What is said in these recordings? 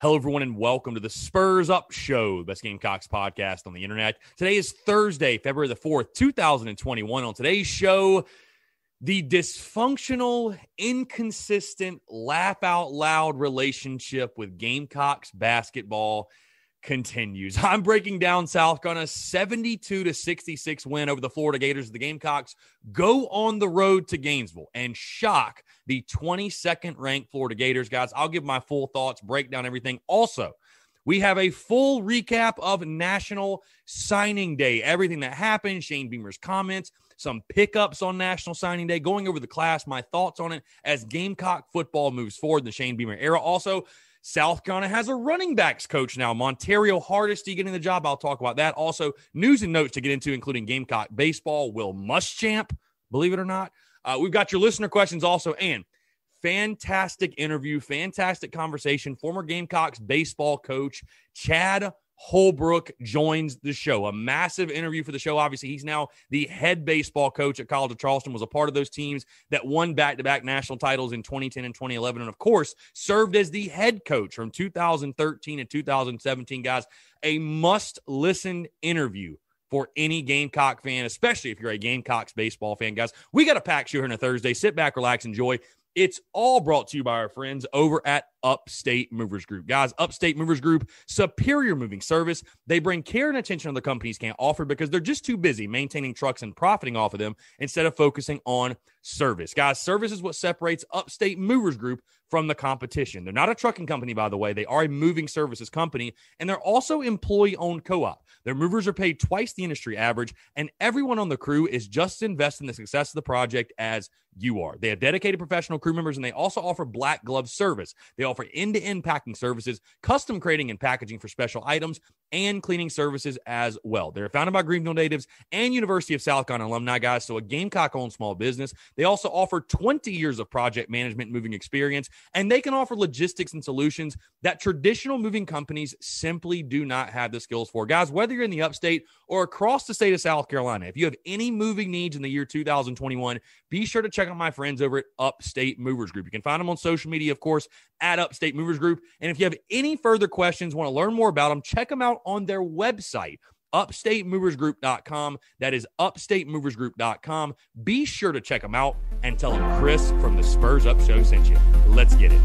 Hello, everyone, and welcome to the Spurs Up Show, the best Gamecocks podcast on the internet. Today is Thursday, February the 4th, 2021. On today's show, the dysfunctional, inconsistent, laugh-out-loud relationship with Gamecocks basketball continues. I'm breaking down South Carolina's 72-66 win over the Florida Gators. The Gamecocks go on the road to Gainesville and shock the 22nd ranked Florida Gators. Guys, I'll give my full thoughts, break down everything. Also, we have a full recap of National Signing Day, everything that happened, Shane Beamer's comments, some pickups on National Signing Day, going over the class, my thoughts on it as Gamecock football moves forward in the Shane Beamer era. Also, South Carolina has a running backs coach now, Montario Hardesty getting the job. I'll talk about that. Also, news and notes to get into, including Gamecock baseball, Will Muschamp, believe it or not. We've got your listener questions also, and fantastic interview, fantastic conversation. Former Gamecocks baseball coach Chad Holbrook joins the show. A massive interview for the show. Obviously, he's now the head baseball coach at College Charleston, was a part of those teams that won back-to-back national titles in 2010 and 2011, and of course, served as the head coach from 2013 and 2017. Guys, a must-listen interview for any Gamecock fan, especially if you're a Gamecocks baseball fan. Guys, we got a packed show here on a Thursday. Sit back, relax, enjoy. It's all brought to you by our friends over at Upstate Movers Group. Guys, Upstate Movers Group, superior moving service. They bring care and attention other companies can't offer because they're just too busy maintaining trucks and profiting off of them instead of focusing on service. Guys, service is what separates Upstate Movers Group from the competition. They're not a trucking company, by the way. They are a moving services company, and they're also employee-owned co-op. Their movers are paid twice the industry average, and everyone on the crew is just as invested in the success of the project as you are. They have dedicated professional crew members, and they also offer black glove service. They offer end-to-end packing services, custom crating and packaging for special items, and cleaning services as well. They're founded by Greenville natives and University of South Carolina alumni, guys, so a Gamecock-owned small business. They also offer 20 years of project management and moving experience, and they can offer logistics and solutions that traditional moving companies simply do not have the skills for. Guys, whether you're in the upstate or across the state of South Carolina, if you have any moving needs in the year 2021, be sure to check out my friends over at Upstate Movers Group. You can find them on social media, of course, at Upstate Movers Group. And if you have any further questions, want to learn more about them, check them out on their website, upstatemoversgroup.com. That is upstatemoversgroup.com. Be sure to check them out and tell them Chris from the Spurs Up Show sent you. Let's get it.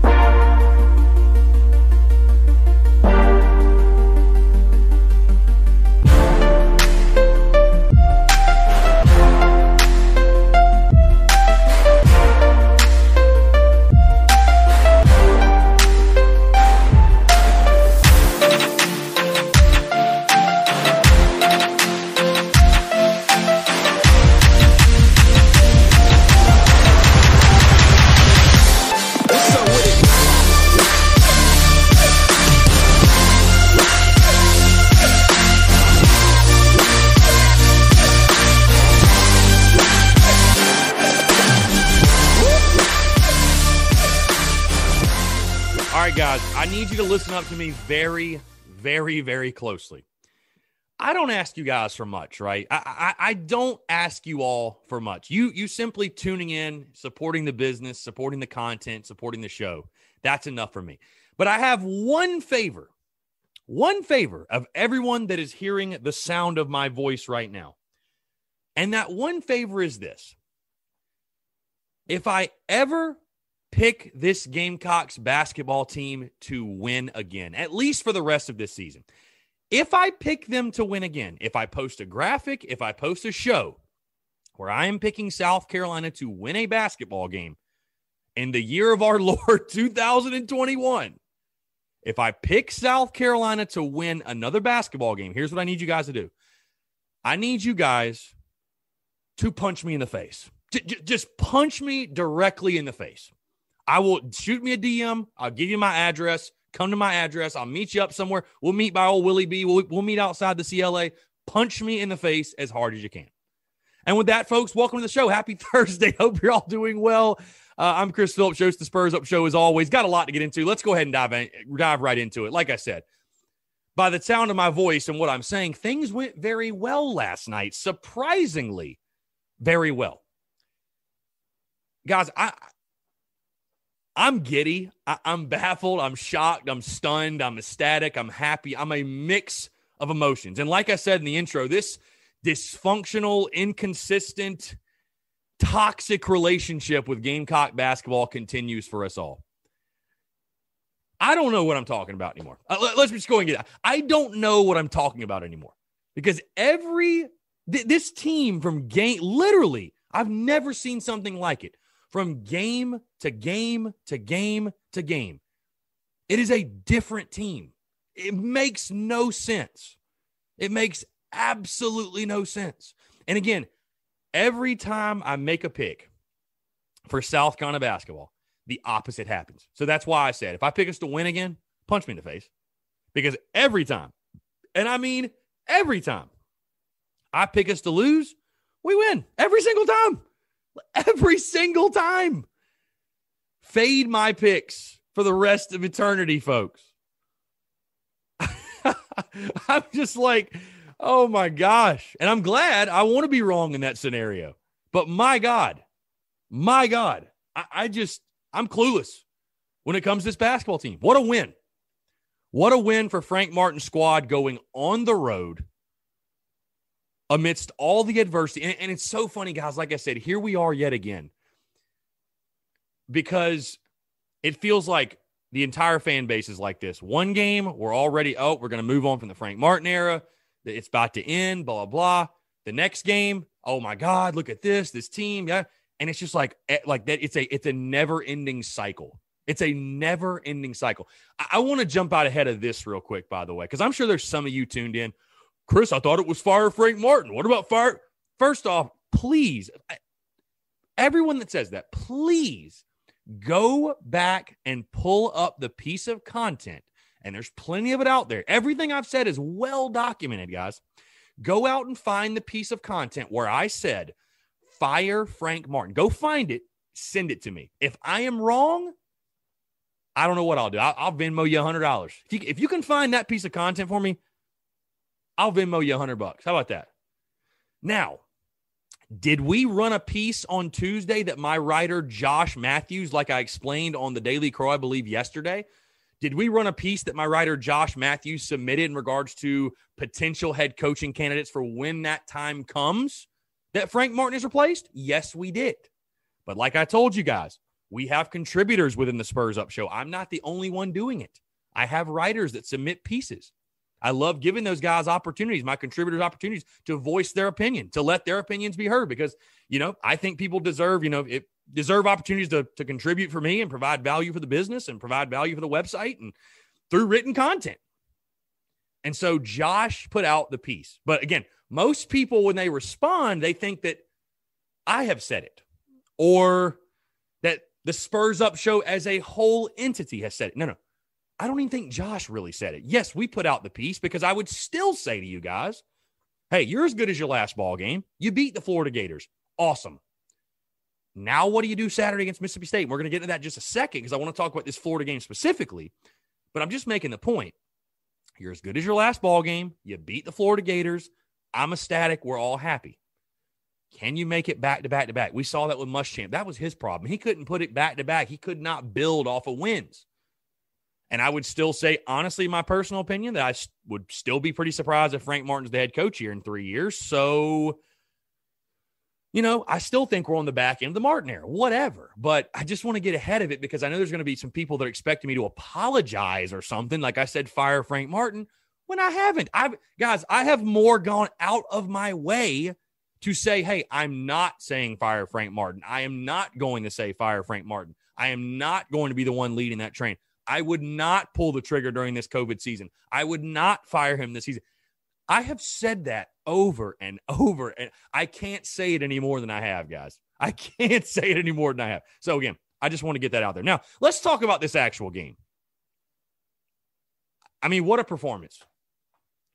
Guys, I need you to listen up to me very, very, very closely. I don't ask you guys for much, right? I don't ask you all for much. You simply tuning in, supporting the business, supporting the content, supporting the show. That's enough for me. But I have one favor of everyone that is hearing the sound of my voice right now. And that one favor is this. If I ever pick this Gamecocks basketball team to win again, at least for the rest of this season. If I pick them to win again, if I post a graphic, if I post a show where I am picking South Carolina to win a basketball game in the year of our Lord 2021, if I pick South Carolina to win another basketball game, here's what I need you guys to do. I need you guys to punch me in the face. Just punch me directly in the face. I will shoot me a DM. I'll give you my address. Come to my address. I'll meet you up somewhere. We'll meet by old Willie B. We'll meet outside the CLA. Punch me in the face as hard as you can. And with that, folks, welcome to the show. Happy Thursday. Hope you're all doing well. I'm Chris Phillips, host of the Spurs Up Show as always. Got a lot to get into. Let's go ahead and dive right into it. Like I said, by the sound of my voice and what I'm saying, things went very well last night. Surprisingly, very well. Guys, I'm giddy. I'm baffled. I'm shocked. I'm stunned. I'm ecstatic. I'm happy. I'm a mix of emotions. And like I said in the intro, this dysfunctional, inconsistent, toxic relationship with Gamecock basketball continues for us all. I don't know what I'm talking about anymore. Let's just go and get that. I don't know what I'm talking about anymore because this team from game, literally, I've never seen something like it. From game to game to game to game. It is a different team. It makes no sense. It makes absolutely no sense. And again, every time I make a pick for South Carolina basketball, the opposite happens. So that's why I said, if I pick us to win again, punch me in the face. Because every time, and I mean every time, I pick us to lose, we win. Every single time. Every single time. Fade my picks for the rest of eternity, folks. I'm just like, oh my gosh. And I'm glad. I want to be wrong in that scenario. But my God, I'm clueless when it comes to this basketball team. What a win. What a win for Frank Martin's squad going on the road amidst all the adversity. And it's so funny, guys. Like I said, here we are yet again. Because it feels like the entire fan base is like this. One game, we're already, we're going to move on from the Frank Martin era. It's about to end, blah, blah, blah. The next game, oh my God, look at this team. Yeah. And it's just like that. It's a never-ending cycle. It's a never-ending cycle. I want to jump out ahead of this real quick, by the way, because I'm sure there's some of you tuned in. Chris, I thought it was fire Frank Martin. What about fire? First off, please, everyone that says that, please go back and pull up the piece of content. And there's plenty of it out there. Everything I've said is well documented, guys. Go out and find the piece of content where I said, fire Frank Martin. Go find it. Send it to me. If I am wrong, I don't know what I'll do. I'll Venmo you $100. If you can find that piece of content for me, I'll Venmo you $100. How about that? Now, did we run a piece on Tuesday that my writer Josh Matthews, like I explained on the Daily Crow, I believe yesterday, did we run a piece that my writer Josh Matthews submitted in regards to potential head coaching candidates for when that time comes that Frank Martin is replaced? Yes, we did. But like I told you guys, we have contributors within the Spurs Up Show. I'm not the only one doing it. I have writers that submit pieces. I love giving those guys opportunities, my contributors opportunities to voice their opinion, to let their opinions be heard because, I think people deserve, deserve opportunities to contribute for me and provide value for the business and provide value for the website and through written content. And so Josh put out the piece. But again, most people, when they respond, they think that I have said it or that the Spurs Up Show as a whole entity has said it. No. I don't even think Josh really said it. Yes, we put out the piece because I would still say to you guys, hey, you're as good as your last ball game. You beat the Florida Gators. Awesome. Now what do you do Saturday against Mississippi State? We're going to get into that in just a second because I want to talk about this Florida game specifically. But I'm just making the point. You're as good as your last ball game. You beat the Florida Gators. I'm ecstatic. We're all happy. Can you make it back to back to back? We saw that with Muschamp. That was his problem. He couldn't put it back to back. He could not build off of wins. And I would still say, honestly, my personal opinion, that I would still be pretty surprised if Frank Martin's the head coach here in 3 years. So, I still think we're on the back end of the Martin era, whatever. But I just want to get ahead of it because I know there's going to be some people that are expecting me to apologize or something. Like I said, fire Frank Martin, when I haven't. I have more gone out of my way to say, hey, I'm not saying fire Frank Martin. I am not going to say fire Frank Martin. I am not going to be the one leading that train. I would not pull the trigger during this COVID season. I would not fire him this season. I have said that over and over, and I can't say it any more than I have, guys. I can't say it any more than I have. So, again, I just want to get that out there. Now, let's talk about this actual game. I mean, what a performance.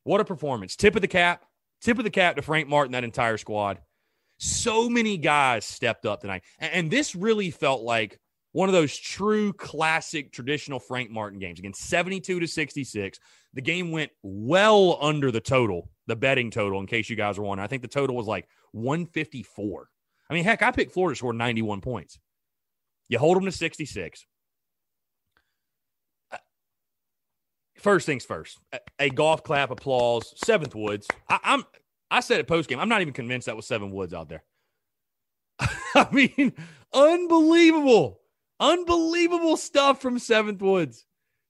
What a performance. Tip of the cap to Frank Martin, that entire squad. So many guys stepped up tonight. And this really felt like one of those true classic traditional Frank Martin games. Again, 72-66. The game went well under the total, the betting total, in case you guys are wondering. I think the total was like 154. I mean, heck, I picked Florida to score 91 points. You hold them to 66. first things first, a golf clap applause, Seventh Woods. I said it post game. I'm not even convinced that was Seven Woods out there. I mean, unbelievable stuff from Seventh Woods.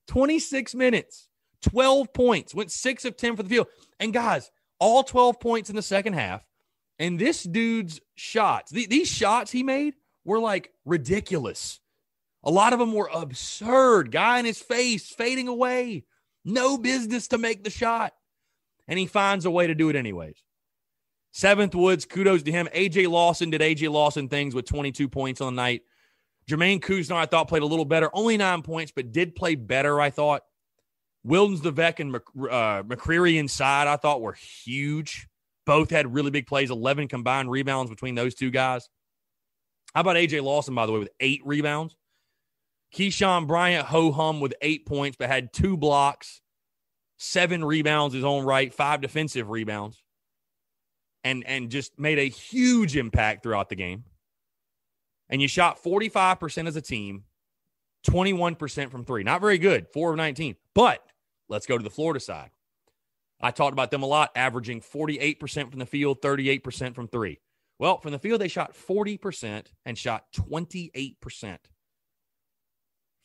26 minutes, 12 points, went 6 of 10 for the field. And guys, all 12 points in the second half. And this dude's shots, these shots he made were like ridiculous. A lot of them were absurd. Guy in his face, fading away. No business to make the shot. And he finds a way to do it anyways. Seventh Woods, kudos to him. A.J. Lawson did A.J. Lawson things with 22 points on the night. Jermaine Kuznar, I thought, played a little better. Only 9 points, but did play better, I thought. Wildens, Devek, and McCreary inside, I thought, were huge. Both had really big plays, 11 combined rebounds between those two guys. How about A.J. Lawson, by the way, with 8 rebounds? Keyshawn Bryant, ho-hum with 8 points, but had 2 blocks, 7 rebounds his own right, 5 defensive rebounds, and just made a huge impact throughout the game. And you shot 45% as a team, 21% from 3. Not very good, 4 of 19. But let's go to the Florida side. I talked about them a lot, averaging 48% from the field, 38% from 3. Well, from the field, they shot 40% and shot 28%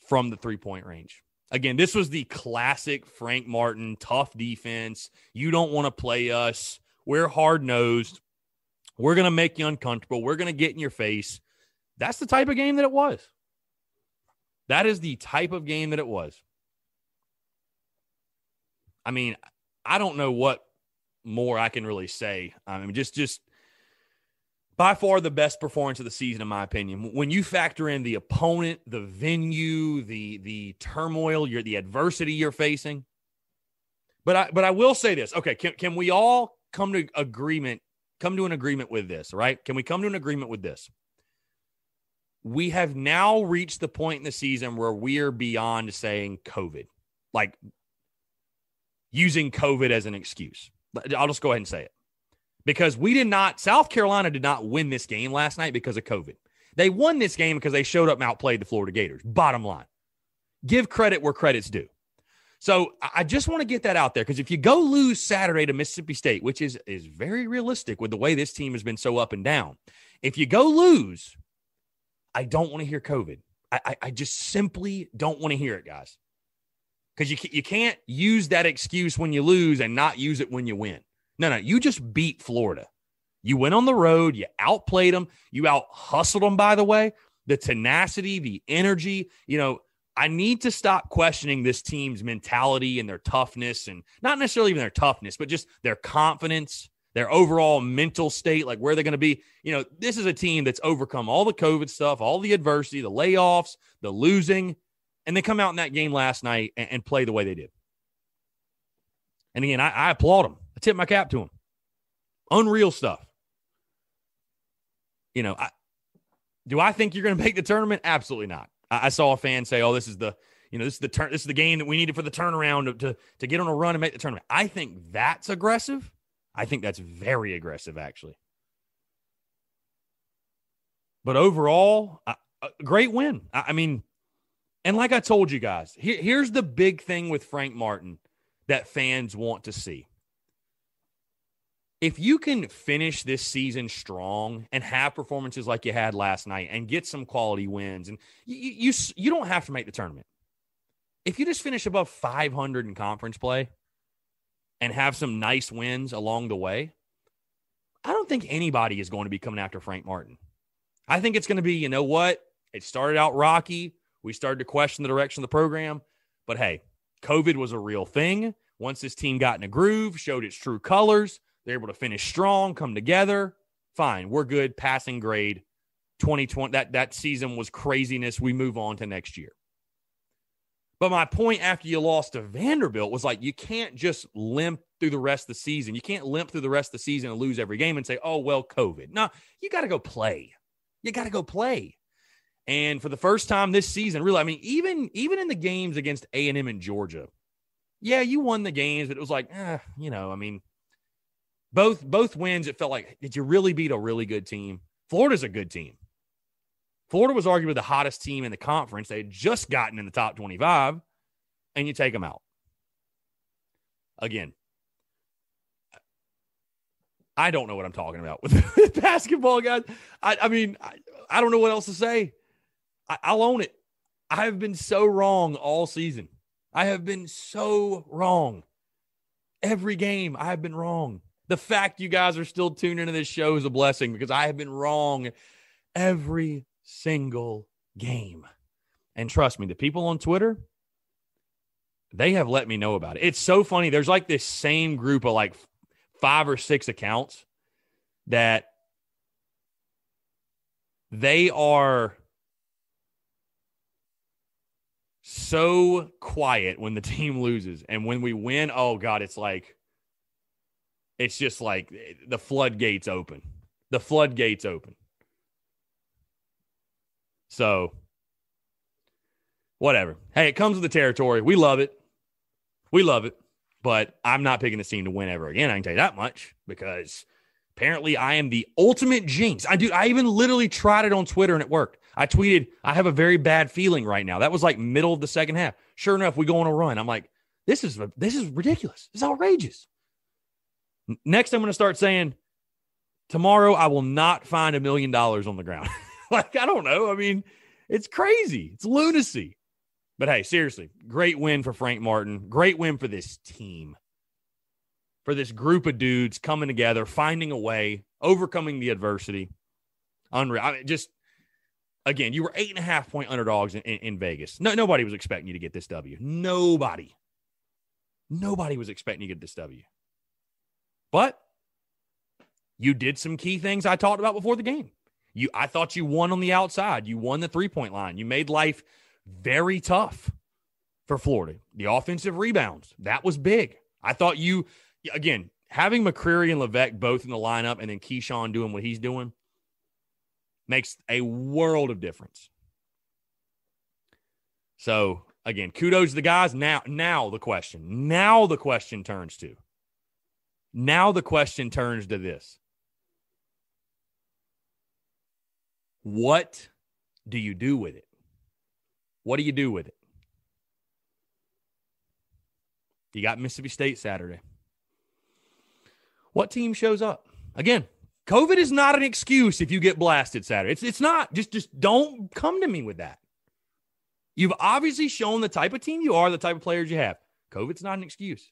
from the three-point range. Again, this was the classic Frank Martin, tough defense. You don't want to play us. We're hard-nosed. We're going to make you uncomfortable. We're going to get in your face. That's the type of game that it was. That is the type of game that it was. I mean, I don't know what more I can really say. I mean, just by far the best performance of the season, in my opinion. When you factor in the opponent, the venue, the turmoil, the adversity you're facing. But I will say this. Okay, can we all come to an agreement with this, right? Can we come to an agreement with this? We have now reached the point in the season where we are beyond saying COVID, like using COVID as an excuse. I'll just go ahead and say it. Because South Carolina did not win this game last night because of COVID. They won this game because they showed up and outplayed the Florida Gators. Bottom line. Give credit where credit's due. So I just want to get that out there, because if you go lose Saturday to Mississippi State, which is very realistic with the way this team has been so up and down, if you go lose, I don't want to hear COVID. I just simply don't want to hear it, guys. Because you can't use that excuse when you lose and not use it when you win. No, you just beat Florida. You went on the road. You outplayed them. You out-hustled them, by the way. The tenacity, the energy. I need to stop questioning this team's mentality and their toughness, and not necessarily even their toughness, but just their confidence, their overall mental state, like where they're going to be. This is a team that's overcome all the COVID stuff, all the adversity, the layoffs, the losing, and they come out in that game last night and play the way they did. And again, I applaud them. I tip my cap to them. Unreal stuff. Do I think you're going to make the tournament? Absolutely not. I saw a fan say, "Oh, this is the game that we needed for the turnaround to get on a run and make the tournament." I think that's aggressive. I think that's very aggressive, actually. But overall, a great win. I mean, and like I told you guys, here's the big thing with Frank Martin that fans want to see. If you can finish this season strong and have performances like you had last night and get some quality wins, and you don't have to make the tournament. If you just finish above 500 in conference play and have some nice wins along the way, I don't think anybody is going to be coming after Frank Martin. I think it's going to be, it started out rocky. We started to question the direction of the program. But hey, COVID was a real thing. Once this team got in a groove, showed its true colors, they're able to finish strong, come together. Fine, we're good. Passing grade. 2020. That season was craziness. We move on to next year. But my point after you lost to Vanderbilt was like, you can't just limp through the rest of the season. You can't limp through the rest of the season and lose every game and say, "Oh, well, COVID." No, you got to go play. You got to go play. And for the first time this season, really, I mean, even in the games against A&M and Georgia, yeah, you won the games, but it was like, I mean, both wins, it felt like, did you really beat a really good team? Florida's a good team. Florida was arguably the hottest team in the conference. They had just gotten in the top 25, and you take them out. again, I don't know what I'm talking about with basketball, guys. I mean, I don't know what else to say. I'll own it. I have been so wrong all season. I have been so wrong. Every game, I have been wrong. The fact you guys are still tuned into this show is a blessing because I have been wrong every single game. And trust me, the people on Twitter, they have let me know about it. It's so funny. There's like this same group of like 5 or 6 accounts that they are so quiet when the team loses. And when we win, oh God, it's just like the floodgates open. The floodgates open. So, whatever. Hey, it comes with the territory. We love it. We love it. But I'm not picking this team to win ever again. I can tell you that much because apparently I am the ultimate jinx. I even literally tried it on Twitter and it worked. I tweeted, I have a very bad feeling right now. That was like middle of the second half. Sure enough, we go on a run. I'm like, this is ridiculous. This is outrageous. Next, I'm going to start saying, tomorrow I will not find $1 million on the ground. Like, I don't know. I mean, it's crazy. It's lunacy. But hey, seriously, great win for Frank Martin. Great win for this team. For this group of dudes coming together, finding a way, overcoming the adversity. Unreal. I mean, just, again, you were 8.5-point underdogs in Vegas. Nobody was expecting you to get this W. Nobody was expecting you to get this W. But you did some key things I talked about before the game. I thought you won on the outside. You won the three-point line. You made life very tough for Florida. The offensive rebounds, that was big. I thought you, again, having McCreary and Levesque both in the lineup and then Keyshawn doing what he's doing makes a world of difference. So, again, kudos to the guys. Now the question turns to this. What do you do with it? What do you do with it? You got Mississippi State Saturday. What team shows up? Again, COVID is not an excuse if you get blasted Saturday. It's not. Just don't come to me with that. You've obviously shown the type of team you are, the type of players you have. COVID's not an excuse.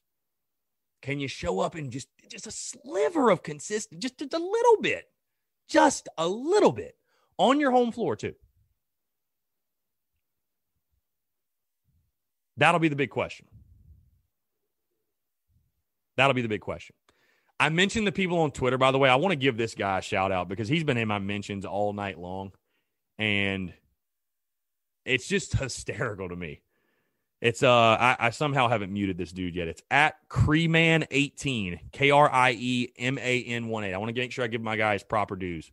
Can you show up in just a sliver of consistency, just a little bit on your home floor too? That'll be the big question. I mentioned the people on Twitter, by the way. I want to give this guy a shout out because he's been in my mentions all night long. And it's just hysterical to me. It's I somehow haven't muted this dude yet. It's at Creeman18, KRIEMAN18. I want to make sure I give my guy his proper dues.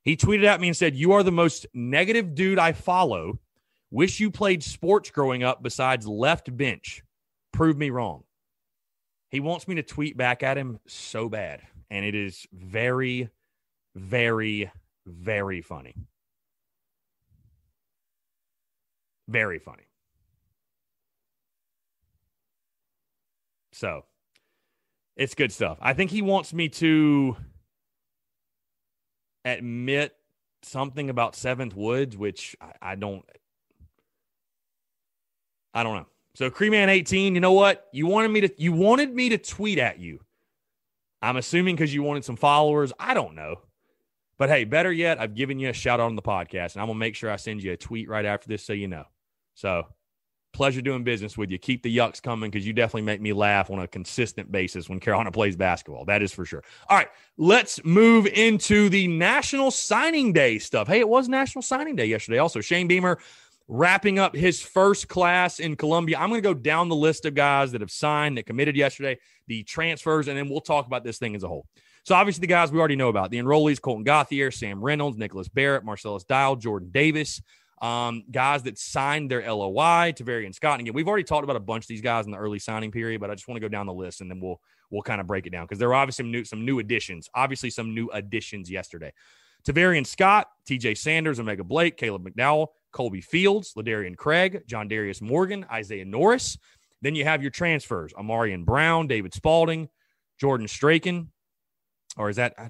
He tweeted at me and said, "You are the most negative dude I follow. Wish you played sports growing up besides left bench. Prove me wrong." He wants me to tweet back at him so bad. And it is very, very, very funny. Very funny. So, it's good stuff. I think he wants me to admit something about Seventh Woods, which I don't know. So Creeman18, you know what? You wanted me to tweet at you. I'm assuming because you wanted some followers. I don't know. But hey, better yet, I've given you a shout out on the podcast, and I'm going to make sure I send you a tweet right after this so you know. So, pleasure doing business with you. Keep the yucks coming because you definitely make me laugh on a consistent basis when Carolina plays basketball. That is for sure. All right, let's move into the National Signing Day stuff. Hey, it was National Signing Day yesterday. Also, Shane Beamer wrapping up his first class in Columbia. I'm going to go down the list of guys that have signed, that committed yesterday, the transfers, and then we'll talk about this thing as a whole. So, obviously, the guys we already know about. The enrollees, Colton Gauthier, Sam Reynolds, Nicholas Barrett, Marcellus Dial, Jordan Davis. Guys that signed their LOI, Tavarian Scott. And again, we've already talked about a bunch of these guys in the early signing period, but I just want to go down the list and then we'll kind of break it down because there are obviously some new additions. Obviously, some new additions yesterday. Tavarian Scott, TJ Sanders, Omega Blake, Caleb McDowell, Colby Fields, Ladarian Craig, John Darius Morgan, Isaiah Norris, Then you have your transfers, Amarian Brown, David Spalding, Jordan Straken, or is it, I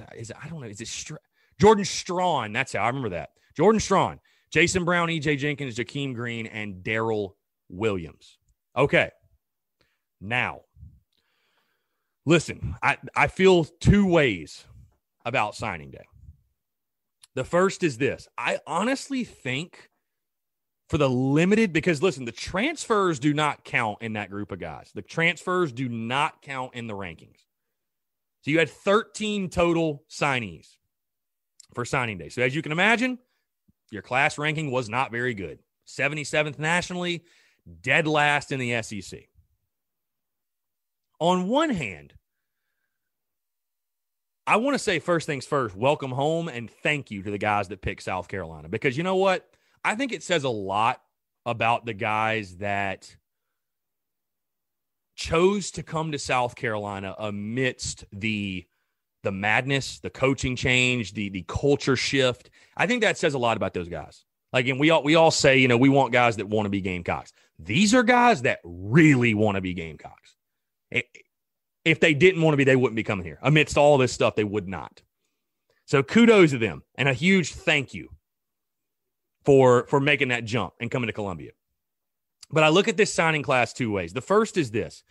don't know, is it Jordan Strawn? That's how I remember that. Jordan Strawn, Jason Brown, EJ Jenkins, Jakeem Green, and Daryl Williams. Okay. Now, listen, I feel two ways about signing day. The first is this. I honestly think for the limited, because listen, the transfers do not count in that group of guys. The transfers do not count in the rankings. So you had 13 total signees for signing day. So as you can imagine, your class ranking was not very good. 77th nationally, dead last in the SEC. On one hand, I want to say first things first, welcome home and thank you to the guys that picked South Carolina. Because you know what? I think it says a lot about the guys that chose to come to South Carolina amidst the madness, the coaching change, the culture shift. I think that says a lot about those guys. Like, and we all say, you know, we want guys that want to be Gamecocks. These are guys that really want to be Gamecocks. If they didn't want to be, they wouldn't be coming here. Amidst all this stuff, they would not. So kudos to them and a huge thank you for making that jump and coming to Columbia. But I look at this signing class two ways. The first is this.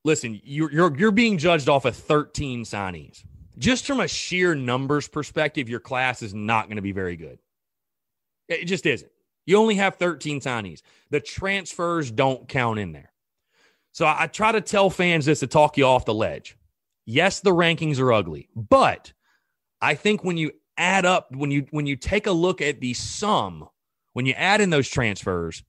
Listen, you're being judged off of 13 signees. Just from a sheer numbers perspective, your class is not going to be very good. It just isn't. You only have 13 signees. The transfers don't count in there. So I try to tell fans this to talk you off the ledge. Yes, the rankings are ugly, but I think when you add up, when you take a look at the sum, when you add in those transfers,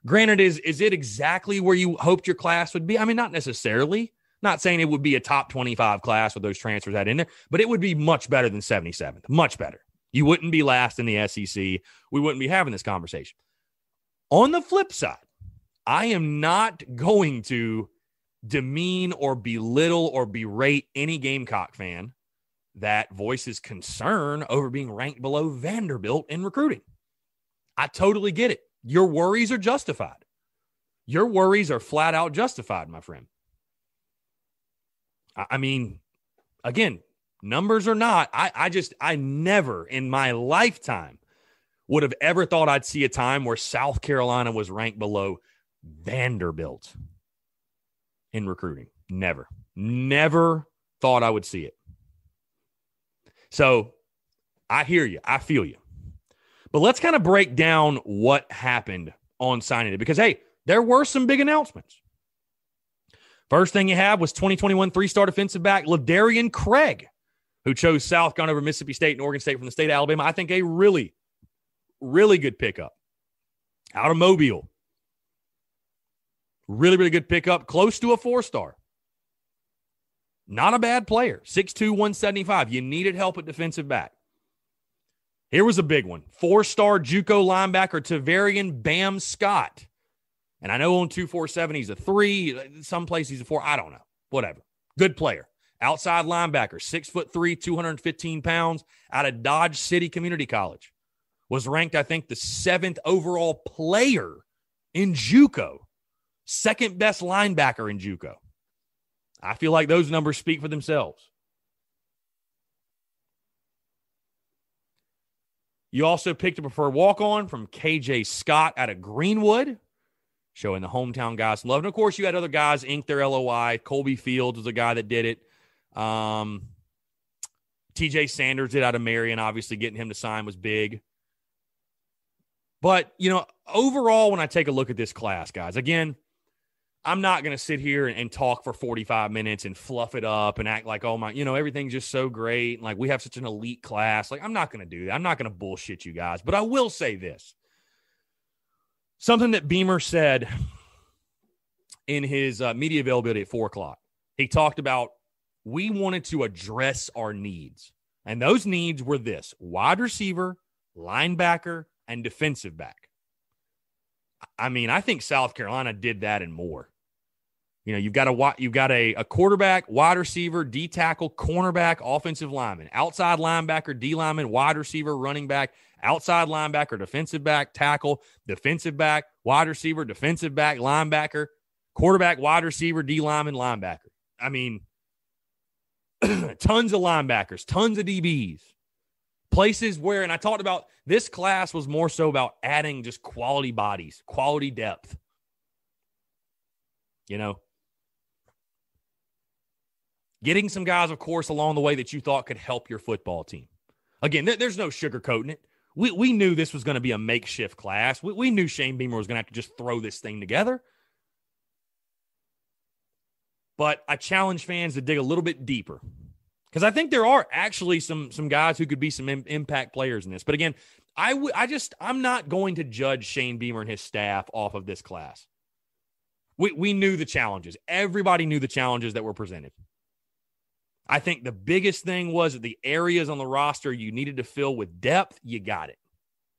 granted, is it exactly where you hoped your class would be? I mean, not necessarily. Not saying it would be a top 25 class with those transfers added in there, but it would be much better than 77th. Much better. You wouldn't be last in the SEC. We wouldn't be having this conversation. On the flip side, I am not going to demean or belittle or berate any Gamecock fan that voices concern over being ranked below Vanderbilt in recruiting. I totally get it. Your worries are justified. Your worries are flat out justified, my friend. I mean, again, numbers or not, I never in my lifetime would have ever thought I'd see a time where South Carolina was ranked below Vanderbilt in recruiting. Never thought I would see it. So I hear you. I feel you. But let's kind of break down what happened on signing day because, hey, there were some big announcements. First thing you have was 2021 three-star defensive back Ladarian Craig, who chose South, gone over Mississippi State and Oregon State from the state of Alabama. I think a really, really good pickup. Out of Mobile. Really, really good pickup. Close to a four-star. Not a bad player. 6'2", 175. You needed help at defensive back. Here was a big one. Four-star JUCO linebacker Tavarian Bam Scott. And I know on 247 he's a 3. Some places he's a 4. I don't know. Whatever. Good player. Outside linebacker. 6'3", 215 pounds. Out of Dodge City Community College. Was ranked, I think, the 7th overall player in JUCO. Second best linebacker in JUCO. I feel like those numbers speak for themselves. You also picked up a preferred walk-on from KJ Scott out of Greenwood, showing the hometown guys some love. And, of course, you had other guys ink their LOI. Colby Fields was a guy that did it. TJ Sanders did out of Marion. Obviously, getting him to sign was big. But, you know, overall, when I take a look at this class, guys, again, I'm not going to sit here and talk for 45 minutes and fluff it up and act like, oh, my, you know, everything's just so great. And like, we have such an elite class. Like, I'm not going to do that. I'm not going to bullshit you guys. But I will say this. Something that Beamer said in his media availability at 4 o'clock. He talked about we wanted to address our needs. And those needs were this: wide receiver, linebacker, and defensive back. I mean, I think South Carolina did that and more. You've got a quarterback, wide receiver, D tackle, cornerback, offensive lineman, outside linebacker, D lineman, wide receiver, running back, outside linebacker, defensive back, tackle, defensive back, wide receiver, defensive back, linebacker, quarterback, wide receiver, D lineman, linebacker. I mean, tons of linebackers, tons of DBs. Places where, and I talked about this class was more so about adding just quality bodies, quality depth. Getting some guys, of course, along the way that you thought could help your football team. Again, there's no sugarcoating it. We knew this was going to be a makeshift class. We knew Shane Beamer was going to have to just throw this thing together. But I challenge fans to dig a little bit deeper, because I think there are actually some guys who could be some impact players in this. But again, I'm not going to judge Shane Beamer and his staff off of this class. We knew the challenges. Everybody knew the challenges that were presented. I think the biggest thing was that the areas on the roster you needed to fill with depth, you got it.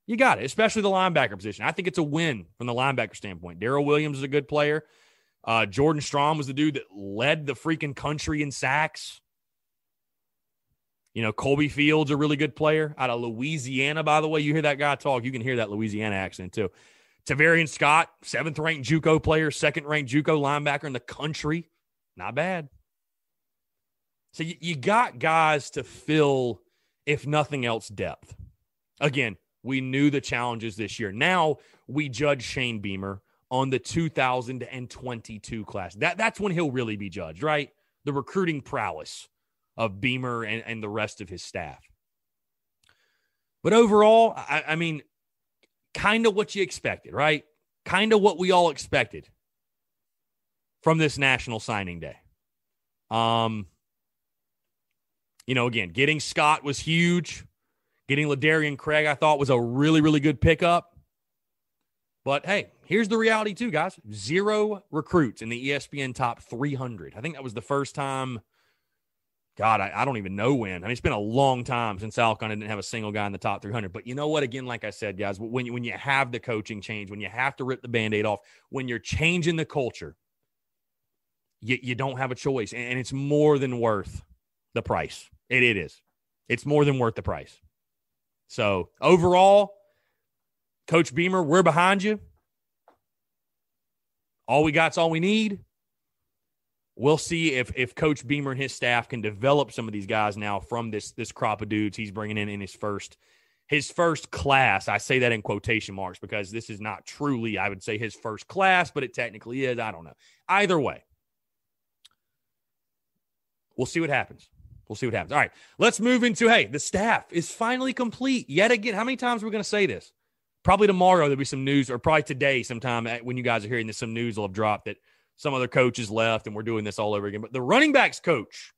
You got it, especially the linebacker position. I think it's a win from the linebacker standpoint. Darrell Williams is a good player. Jordan Strom was the dude that led the freaking country in sacks. Colby Fields, a really good player out of Louisiana, by the way. You hear that guy talk, you can hear that Louisiana accent too. Tavarian Scott, 7th-ranked JUCO player, 2nd-ranked JUCO linebacker in the country. Not bad. So you got guys to fill, if nothing else, depth. Again, we knew the challenges this year. Now we judge Shane Beamer on the 2022 class. That's when he'll really be judged, right? The recruiting prowess of Beamer and the rest of his staff. But overall, I mean, kind of what you expected, right? Kind of what we all expected from this National Signing Day. Again, getting Scott was huge. Getting LaDarian Craig, I thought, was a really, really good pickup. But, hey, here's the reality, too, guys. 0 recruits in the ESPN top 300. I think that was the first time, God, I don't even know when. I mean, it's been a long time since Alcon didn't have a single guy in the top 300. But you know what? Again, like I said, guys, when you have the coaching change, when you have to rip the Band-Aid off, when you're changing the culture, you don't have a choice. And it's more than worth the price. It is. It's more than worth the price. So, overall, Coach Beamer, we're behind you. All we got's all we need. We'll see if Coach Beamer and his staff can develop some of these guys now from this crop of dudes he's bringing in his first class. I say that in quotation marks because this is not truly, I would say, his first class, but it technically is. I don't know. Either way, we'll see what happens. We'll see what happens. All right, let's move into, the staff is finally complete yet again. How many times are we going to say this? Probably tomorrow there'll be some news, or probably today sometime when you guys are hearing this, some news will have dropped that some other coaches left and we're doing this all over again. But the running backs coach,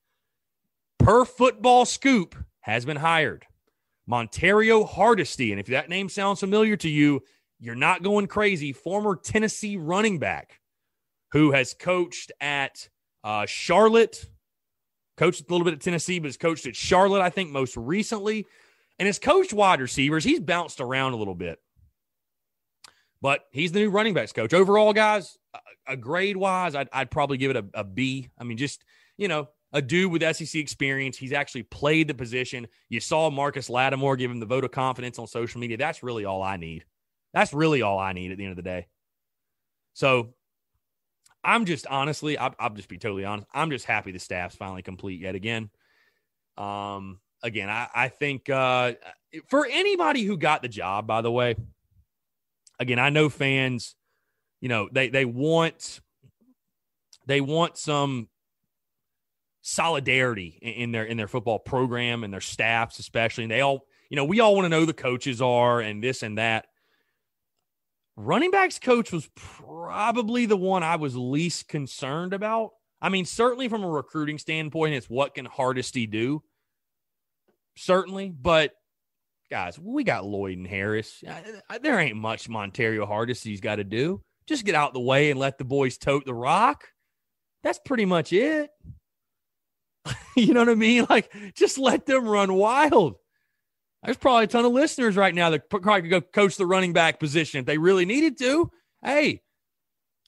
per Football Scoop, has been hired. Montario Hardesty, and if that name sounds familiar to you, you're not going crazy. Former Tennessee running back who has coached at Charlotte, coached a little bit at Tennessee, but has coached at Charlotte, I think, most recently, and has coached wide receivers. He's bounced around a little bit, but he's the new running backs coach. Overall, guys, a grade-wise, I'd probably give it a B. I mean, just, a dude with SEC experience. He's actually played the position. You saw Marcus Lattimore give him the vote of confidence on social media. That's really all I need. That's really all I need at the end of the day. So I'm just honestly, I'll just be totally honest. I'm just happy the staff's finally complete yet again. Again, I think for anybody who got the job, by the way, again, I know fans, they want some solidarity in their football program and their staffs, especially. And they all, we all want to know who the coaches are and this and that. Running backs coach was probably the one I was least concerned about. I mean, certainly from a recruiting standpoint, it's what can Hardesty do? Certainly. But, guys, we got Lloyd and Harris. There ain't much Montario Hardesty's got to do. Just get out the way and let the boys tote the rock. That's pretty much it. You know what I mean? Like, just let them run wild. There's probably a ton of listeners right now that probably could go coach the running back position if they really needed to. Hey,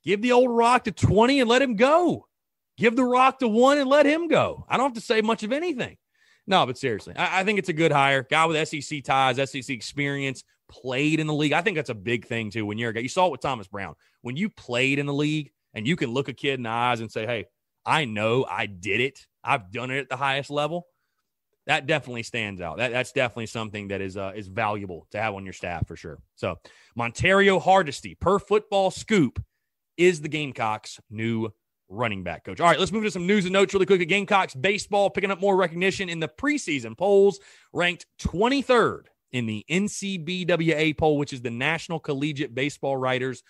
Give the old Rock to 20 and let him go. Give the Rock to 1 and let him go. I don't have to say much of anything. No, but seriously, I think it's a good hire. Guy with SEC ties, SEC experience, played in the league. I think that's a big thing, too, when you're a guy. You saw it with Thomas Brown. When you played in the league and you can look a kid in the eyes and say, hey, I know I did it. I've done it at the highest level. That definitely stands out. That's definitely something that is valuable to have on your staff for sure. So Montario Hardesty, per Football Scoop, is the Gamecocks' new running back coach. All right, let's move to some news and notes really quick. Gamecocks baseball picking up more recognition in the preseason polls, ranked 23rd in the NCBWA poll, which is the National Collegiate Baseball Writers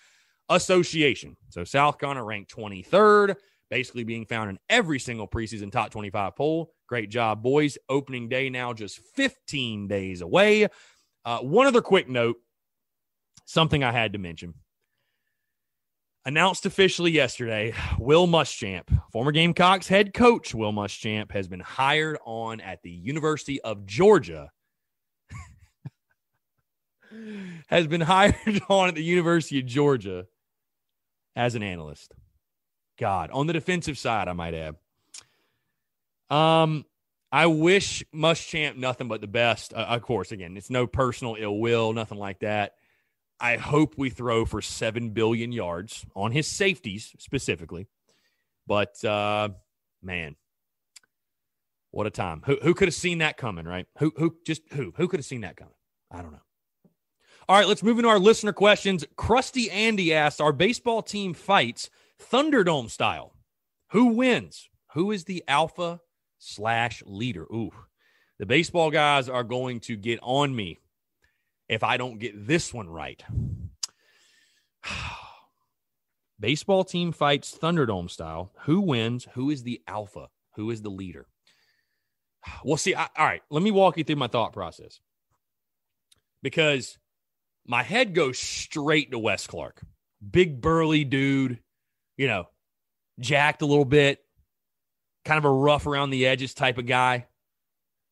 Association. So South Carolina ranked 23rd, basically being found in every single preseason top 25 poll. Great job, boys. Opening day now just 15 days away. One other quick note, something I had to mention. Announced officially yesterday, Will Muschamp, former Gamecocks head coach Will Muschamp, has been hired on at the University of Georgia. Has been hired on at the University of Georgia as an analyst. God, on the defensive side, I might add. I wish Muschamp nothing but the best. Of course, again, it's no personal ill will, nothing like that. I hope we throw for 7 billion yards on his safeties specifically. But, man, what a time. Who could have seen that coming, right? Who could have seen that coming? I don't know. All right, let's move into our listener questions. Krusty Andy asked, our baseball team fights Thunderdome style. Who wins? Who is the alpha/leader? Ooh, the baseball guys are going to get on me if I don't get this one right. Baseball team fights Thunderdome style. Who wins? Who is the alpha? Who is the leader? Well, see, all right, let me walk you through my thought process. Because my head goes straight to Wes Clark. Big, burly dude, jacked a little bit, kind of a rough around the edges type of guy.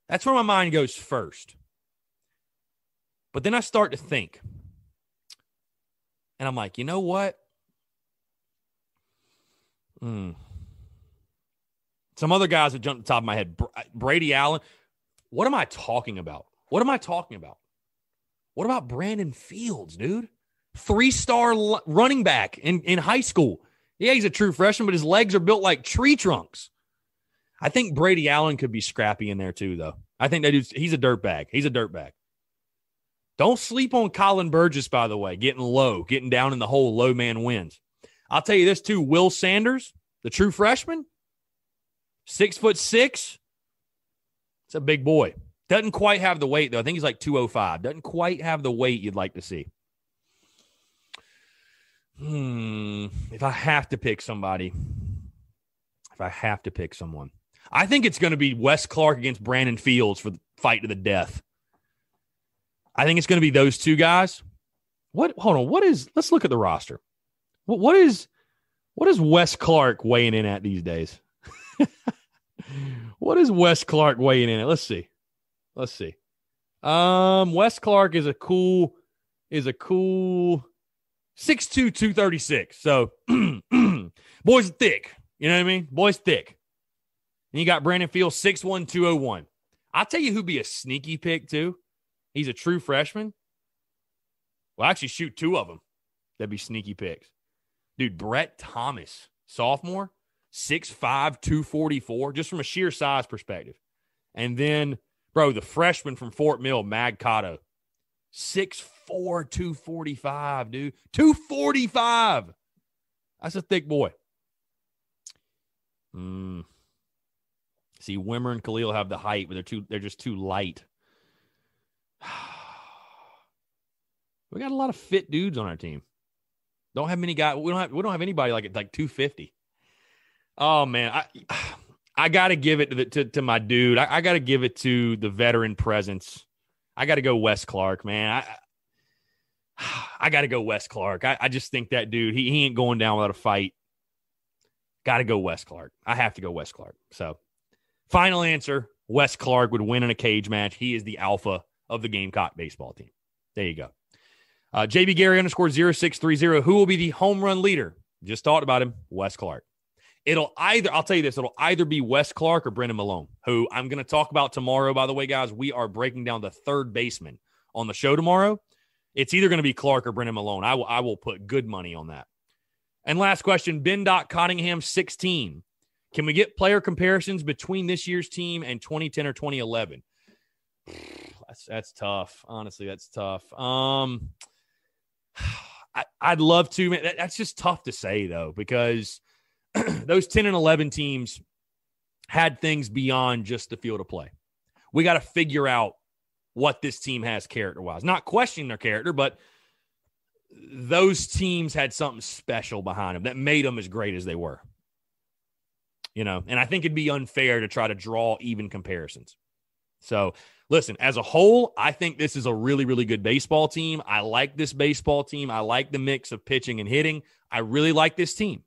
That's where my mind goes first. But then I start to think. And I'm like, you know what? Some other guys that jumped to the top of my head. Brady Allen. What am I talking about? What about Brandon Fields, dude? 3-star running back in high school. Yeah, he's a true freshman, but his legs are built like tree trunks. I think Brady Allen could be scrappy in there too, though. I think that dude's he's a dirtbag. He's a dirtbag. Don't sleep on Colin Burgess, by the way, getting down in the hole, low man wins. I'll tell you this, too. Will Sanders, the true freshman, 6'6". It's a big boy. Doesn't quite have the weight, though. I think he's like 205. Doesn't quite have the weight you'd like to see. If I have to pick somebody, I think it's going to be Wes Clark against Brandon Fields for the fight to the death. I think it's going to be those two guys. Let's look at the roster. What is Wes Clark weighing in at these days? What is Wes Clark weighing in at? Let's see. Wes Clark is a cool 6'2", 236. So, boy's thick. You know what I mean? Boy's thick. And you got Brandon Fields, 6'1", 201. I'll tell you who'd be a sneaky pick, too. He's a true freshman. Well, actually, shoot, 2 of them. That'd be sneaky picks. Dude, Brett Thomas, sophomore, 6'5", 244, just from a sheer size perspective. And then, bro, the freshman from Fort Mill, Mag Cotto, 6'4", 245, dude. 245. That's a thick boy. See, Wimmer and Khalil have the height, but they're just too light. We got a lot of fit dudes on our team. Don't have many guys. We don't have anybody like 250. Oh man, I got to give it to my dude. I got to give it to the veteran presence. I got to go Wes Clark, man. I got to go Wes Clark. I just think that dude, he ain't going down without a fight. Got to go Wes Clark. I have to go Wes Clark. So, final answer, Wes Clark would win in a cage match. He is the alpha of the Gamecock baseball team. There you go. JB Gary _0630. Who will be the home run leader Just talked about him, Wes Clark. I'll tell you this, it'll either be Wes Clark or Brendan Malone, who I'm going to talk about tomorrow. By the way, guys, we are breaking down the third baseman on the show tomorrow. It's either going to be Clark or Brendan Malone. I will put good money on that. And last question, Ben Cottingham 16. Can we get player comparisons between this year's team and 2010 or 2011? That's tough. Honestly, that's tough. I'd love to. Man, that's just tough to say, though, because those 10 and 11 teams had things beyond just the field of play. We got to figure out what this team has character-wise. Not questioning their character, but those teams had something special behind them that made them as great as they were. And I think it'd be unfair to try to draw even comparisons. So, listen, as a whole, I think this is a really, really good baseball team. I like this baseball team. I like the mix of pitching and hitting. I really like this team.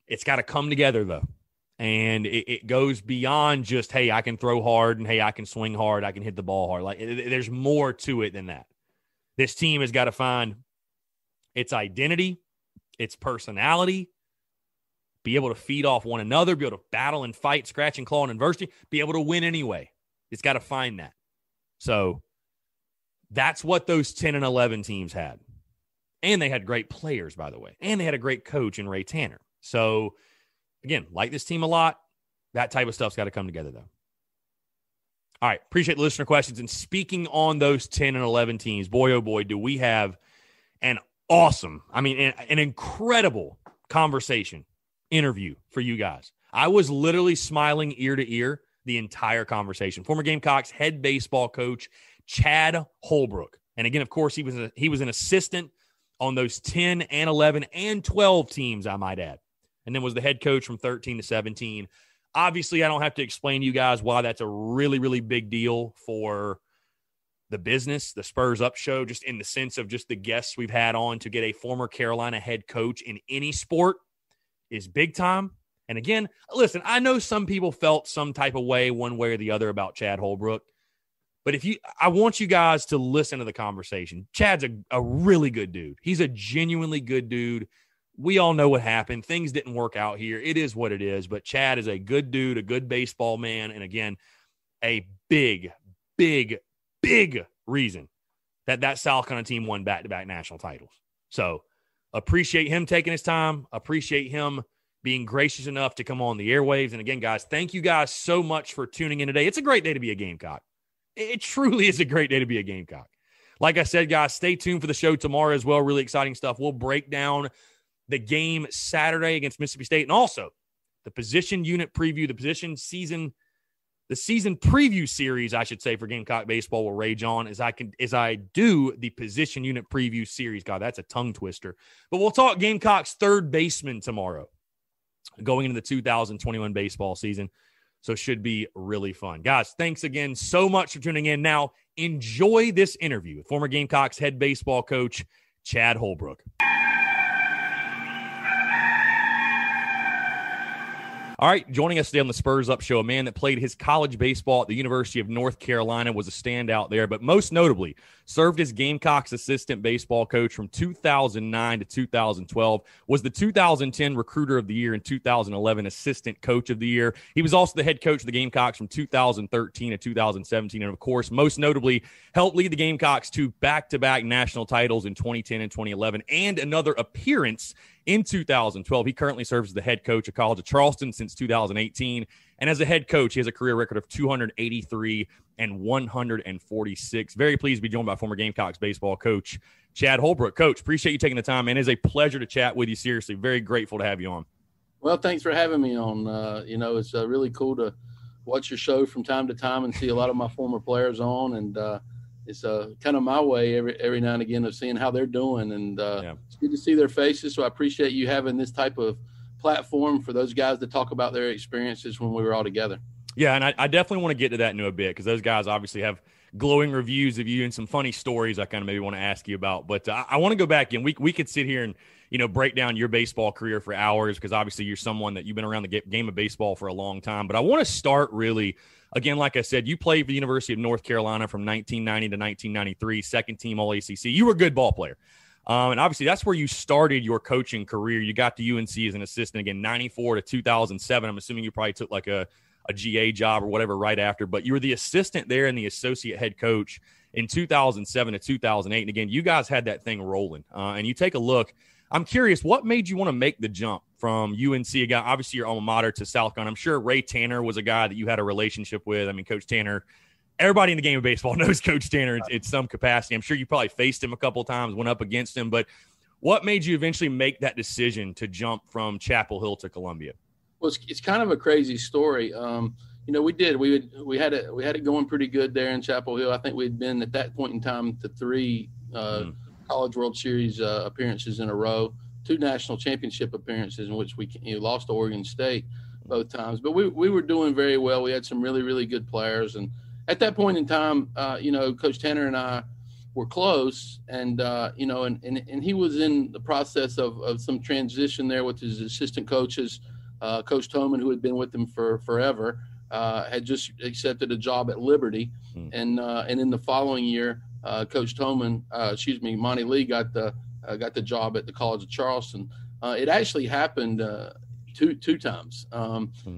It's got to come together, though. And it goes beyond just, hey, I can throw hard and, hey, I can swing hard. I can hit the ball hard. Like, there's more to it than that. This team has got to find its identity, its personality, be able to feed off one another, be able to battle and fight, scratch and claw in adversity, be able to win anyway. It's got to find that. So that's what those 10 and 11 teams had. And they had great players, by the way. And they had a great coach in Ray Tanner. So, again, like this team a lot. That type of stuff's got to come together, though. All right, appreciate the listener questions. And speaking on those 10 and 11 teams, boy, oh boy, do we have an awesome, an incredible conversation interview for you guys. I was literally smiling ear to ear the entire conversation. Former Gamecocks head baseball coach Chad Holbrook. And again, of course, he was an assistant on those 10 and 11 and 12 teams, I might add. And then was the head coach from 13 to 17. Obviously, I don't have to explain to you guys why that's a really, really big deal for the business, the Spurs Up show, just in the sense of just the guests we've had on to get a former Carolina head coach in any sport is big time. And again, listen, I know some people felt some type of way one way or the other about Chad Holbrook, but I want you guys to listen to the conversation. Chad's a really good dude. He's a genuinely good dude. We all know what happened. Things didn't work out here. It is what it is, but Chad is a good dude, a good baseball man, and again, a big, big, big reason that South Carolina team won back-to-back national titles. So appreciate him taking his time. Appreciate him being gracious enough to come on the airwaves. And again, guys, thank you guys so much for tuning in today. It's a great day to be a Gamecock. It truly is a great day to be a Gamecock. Like I said, guys, stay tuned for the show tomorrow as well. Really exciting stuff. We'll break down the game Saturday against Mississippi State and also the position unit preview, the season preview series, I should say, for Gamecock baseball will rage on as I do the position unit preview series. God, that's a tongue twister. But we'll talk Gamecocks third baseman tomorrow going into the 2021 baseball season. So it should be really fun. Guys, thanks again so much for tuning in. Now, enjoy this interview with former Gamecocks head baseball coach Chad Holbrook. All right, joining us today on the Spurs Up Show, a man that played his college baseball at the University of North Carolina, was a standout there, but most notably served as Gamecocks assistant baseball coach from 2009 to 2012, was the 2010 Recruiter of the Year and 2011 Assistant Coach of the Year. He was also the head coach of the Gamecocks from 2013 to 2017, and of course, most notably, helped lead the Gamecocks to back-to-back national titles in 2010 and 2011, and another appearance in 2012. He currently serves as the head coach of College Charleston since 2018. And as a head coach, he has a career record of 283 and 146. Very pleased to be joined by former Gamecocks baseball coach Chad Holbrook. Coach, appreciate you taking the time, man. It is a pleasure to chat with you. Seriously, very grateful to have you on. Well, thanks for having me on. It's really cool to watch your show from time to time and see a lot of my former players on. And it's kind of my way every now and again of seeing how they're doing. And It's good to see their faces. So I appreciate you having this type of platform for those guys to talk about their experiences when we were all together. Yeah, and I definitely want to get to that in a bit because those guys obviously have glowing reviews of you and some funny stories I kind of maybe want to ask you about. But I want to go back, and we could sit here and break down your baseball career for hours because obviously you're someone that you've been around the game of baseball for a long time. But I want to start really, again, like I said, you played for the University of North Carolina from 1990 to 1993, second team All-ACC. You were a good ball player. And obviously that's where you started your coaching career. You got to UNC as an assistant, again, 94 to 2007. I'm assuming you probably took like a GA job or whatever right after, but you were the assistant there and the associate head coach in 2007 to 2008. And again, you guys had that thing rolling. And you take a look. I'm curious, what made you want to make the jump from UNC, a guy, obviously your alma mater, to South Carolina? I'm sure Ray Tanner was a guy that you had a relationship with. I mean, Coach Tanner, everybody in the game of baseball knows Coach Tanner in some capacity. I'm sure you probably faced him a couple of times, went up against him. But what made you eventually make that decision to jump from Chapel Hill to Columbia? Well, it's kind of a crazy story. We had it going pretty good there in Chapel Hill. I think we'd been at that point in time to 3 College World Series appearances in a row, 2 national championship appearances in which we lost to Oregon State both times. But we were doing very well. We had some really, really good players. And at that point in time, Coach Tanner and I were close. And, and he was in the process of some transition there with his assistant coaches. Coach Toman, who had been with him for forever, had just accepted a job at Liberty. And in the following year, Coach Toman, Monty Lee got the job at the College of Charleston. It actually happened two times.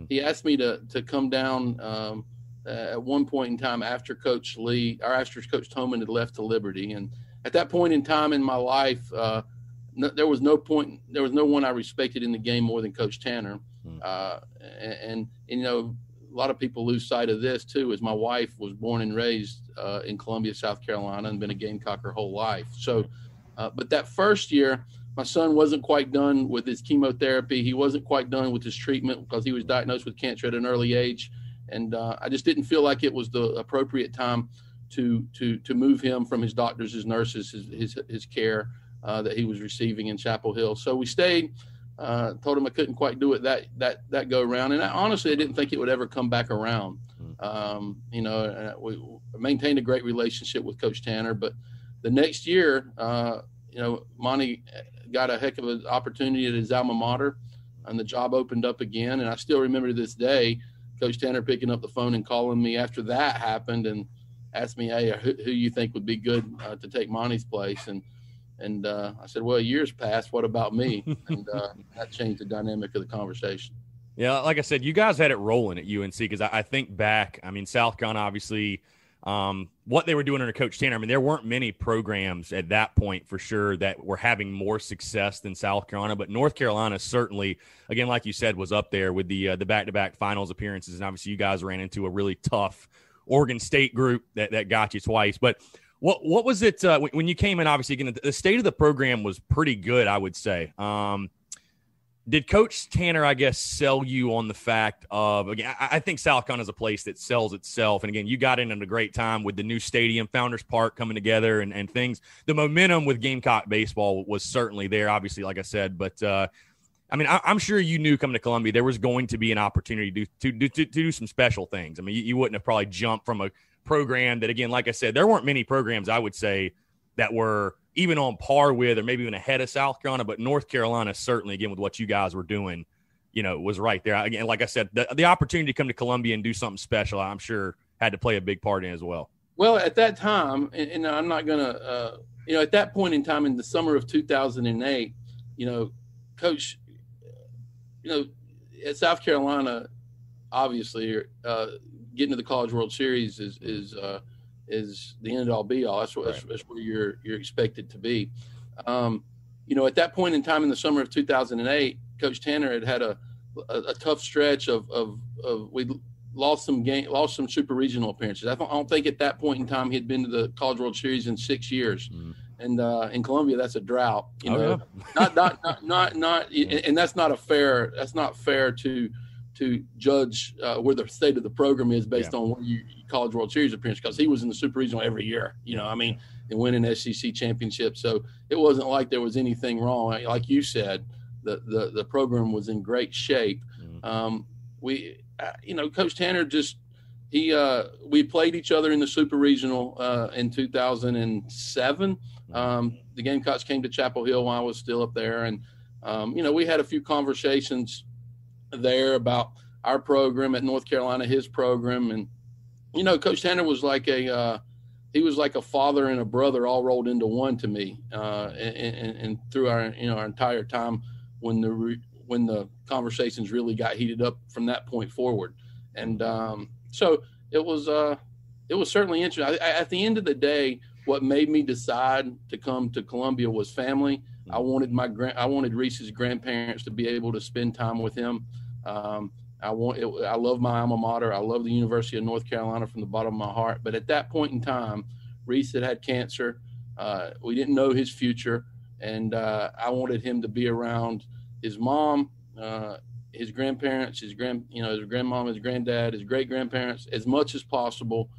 He asked me to come down at one point in time after Coach Toman had left to Liberty. And at that point in time in my life, there was no one I respected in the game more than Coach Tanner. A lot of people lose sight of this too, as my wife was born and raised in Columbia, South Carolina, and been a Gamecock her whole life. So, but that first year, my son wasn't quite done with his chemotherapy. He wasn't quite done with his treatment because he was diagnosed with cancer at an early age. And I just didn't feel like it was the appropriate time to move him from his doctors, his nurses, his care that he was receiving in Chapel Hill. So we stayed. Told him I couldn't quite do it that go around, and honestly I didn't think it would ever come back around. We maintained a great relationship with Coach Tanner, but the next year, Monty got a heck of an opportunity at his alma mater, and the job opened up again. And I still remember to this day, Coach Tanner picking up the phone and calling me after that happened and asked me, "Hey, who you think would be good to take Monty's place?" And I said, "Well, years passed. What about me?" And that changed the dynamic of the conversation. Yeah, like I said, you guys had it rolling at UNC because I think back, I mean, South Carolina, obviously, what they were doing under Coach Tanner, I mean, there weren't many programs at that point for sure that were having more success than South Carolina. But North Carolina certainly, again, like you said, was up there with the back-to-back finals appearances. And obviously you guys ran into a really tough Oregon State group that got you twice. But what was it when you came in? Obviously, again, the state of the program was pretty good, I would say. Did Coach Tanner, I guess, sell you on the fact of, again, I think South Carolina is a place that sells itself. And again, you got in at a great time with the new stadium, Founders Park coming together and things. The momentum with Gamecock baseball was certainly there, obviously, like I said. But, I'm sure you knew coming to Columbia there was going to be an opportunity to do some special things. I mean, you wouldn't have probably jumped from a program that, again, like I said, there weren't many programs, I would say, that were even on par with or maybe even ahead of South Carolina. But North Carolina, certainly, again, with what you guys were doing, was right there. Again, like I said, the opportunity to come to Columbia and do something special, I'm sure, had to play a big part in as well. Well, at that time, and I'm not going to, at that point in time in the summer of 2008, Coach, at South Carolina, obviously, getting to the College World Series is the end all be all. That's where you're expected to be. At that point in time in the summer of 2008, Coach Tanner had a tough stretch of we lost some super regional appearances. I don't think at that point in time he'd been to the College World Series in 6 years. And in Columbia, that's a drought. Not, and that's not fair. That's not fair to judge where the state of the program is based on what you College World Series appearance, because he was in the Super Regional every year, and winning SEC championships. So it wasn't like there was anything wrong. Like you said, the program was in great shape. Coach Tanner we played each other in the Super Regional in 2007. The Gamecocks came to Chapel Hill while I was still up there. And, we had a few conversations there about our program at North Carolina, his program. And, Coach Tanner was like he was like a father and a brother all rolled into one to me. And through our entire time when the conversations really got heated up from that point forward. And so it was certainly interesting. At the end of the day, what made me decide to come to Columbia was family. I wanted Reese's grandparents to be able to spend time with him. I love my alma mater. I love the University of North Carolina from the bottom of my heart. But at that point in time, Reese had cancer. We didn't know his future, and I wanted him to be around his mom, his grandparents, his grandmom, his granddad, his great grandparents as much as possible,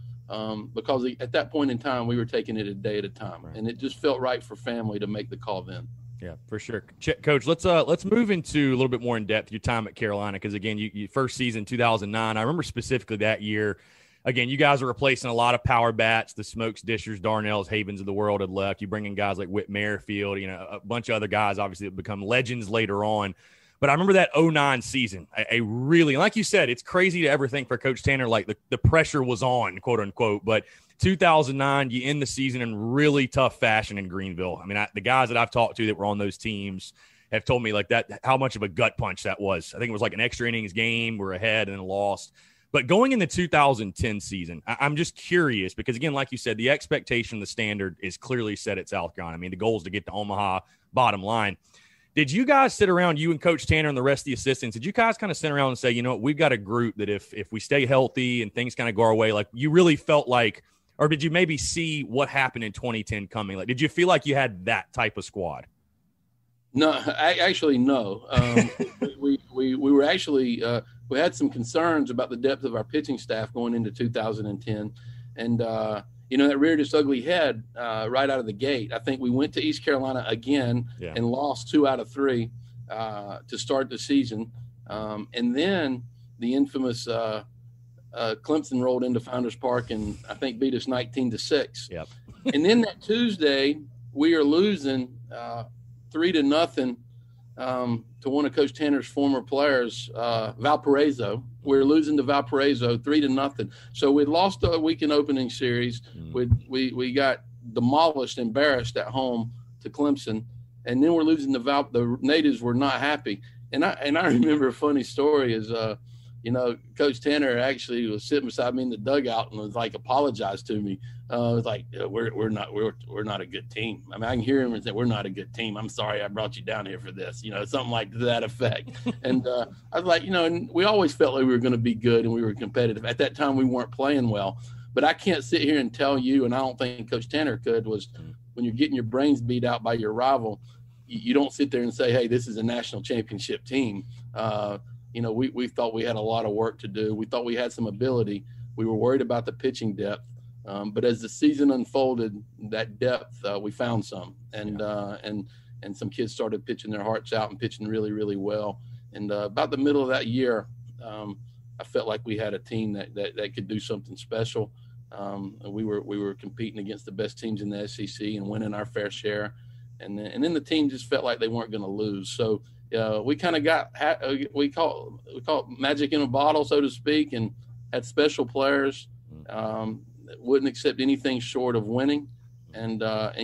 because at that point in time we were taking it a day at a time, and it just felt right for family to make the call then. Yeah, for sure. Coach, let's move into a little bit more in depth your time at Carolina, because again, you first season 2009. I remember specifically that year. Again, you guys are replacing a lot of power bats. The Smokes, Dishers, Darnells, Havens of the world had left. You bring in guys like Whit Merrifield, a bunch of other guys obviously that become legends later on. But I remember that 2009 season, a really, like you said, it's crazy to ever think for Coach Tanner, like the pressure was on, quote unquote. But 2009, you end the season in really tough fashion in Greenville. I mean, the guys that I've talked to that were on those teams have told me like that, how much of a gut punch that was. I think it was like an extra innings game. We're ahead and then lost. But going in the 2010 season, I'm just curious because, again, like you said, the expectation, the standard is clearly set at South Carolina. I mean, the goal is to get to Omaha, bottom line. Did you guys sit around, you and Coach Tanner and the rest of the assistants, did you guys kind of sit around and say, you know what, we've got a group that if we stay healthy and things kind of go our way, like you really felt like, or did you maybe see what happened in 2010 coming? Like, did you feel like you had that type of squad? No, actually, no. We were actually we had some concerns about the depth of our pitching staff going into 2010, and that reared its ugly head right out of the gate. I think we went to East Carolina again and lost 2 out of 3 to start the season, and then the infamous Clemson rolled into Founders Park and I think beat us 19-6. Yep. And then that Tuesday we are losing 3-0 to one of Coach Tanner's former players, Valparaiso. We're losing to Valparaiso 3-0. So we'd lost a weekend opening series. We got demolished, embarrassed at home to Clemson, and then we're losing to the natives were not happy. And I remember a funny story is Coach Tanner actually was sitting beside me in the dugout and was like apologized to me. It was like we're not a good team. I mean, I can hear him and say we're not a good team. I'm sorry I brought you down here for this. Something like to that effect. And I was like, and we always felt like we were going to be good and we were competitive. At that time, we weren't playing well. But I can't sit here and tell you, and I don't think Coach Tanner could, was when you're getting your brains beat out by your rival, you don't sit there and say, hey, this is a national championship team. We thought we had a lot of work to do. We thought we had some ability. We were worried about the pitching depth. But as the season unfolded, that depth, we found some. And some kids started pitching their hearts out and pitching really, really well. And about the middle of that year, I felt like we had a team that could do something special. We were competing against the best teams in the SEC and winning our fair share. And then the team just felt like they weren't going to lose. So we kind of got we call it magic in a bottle, so to speak, and had special players that wouldn't accept anything short of winning, and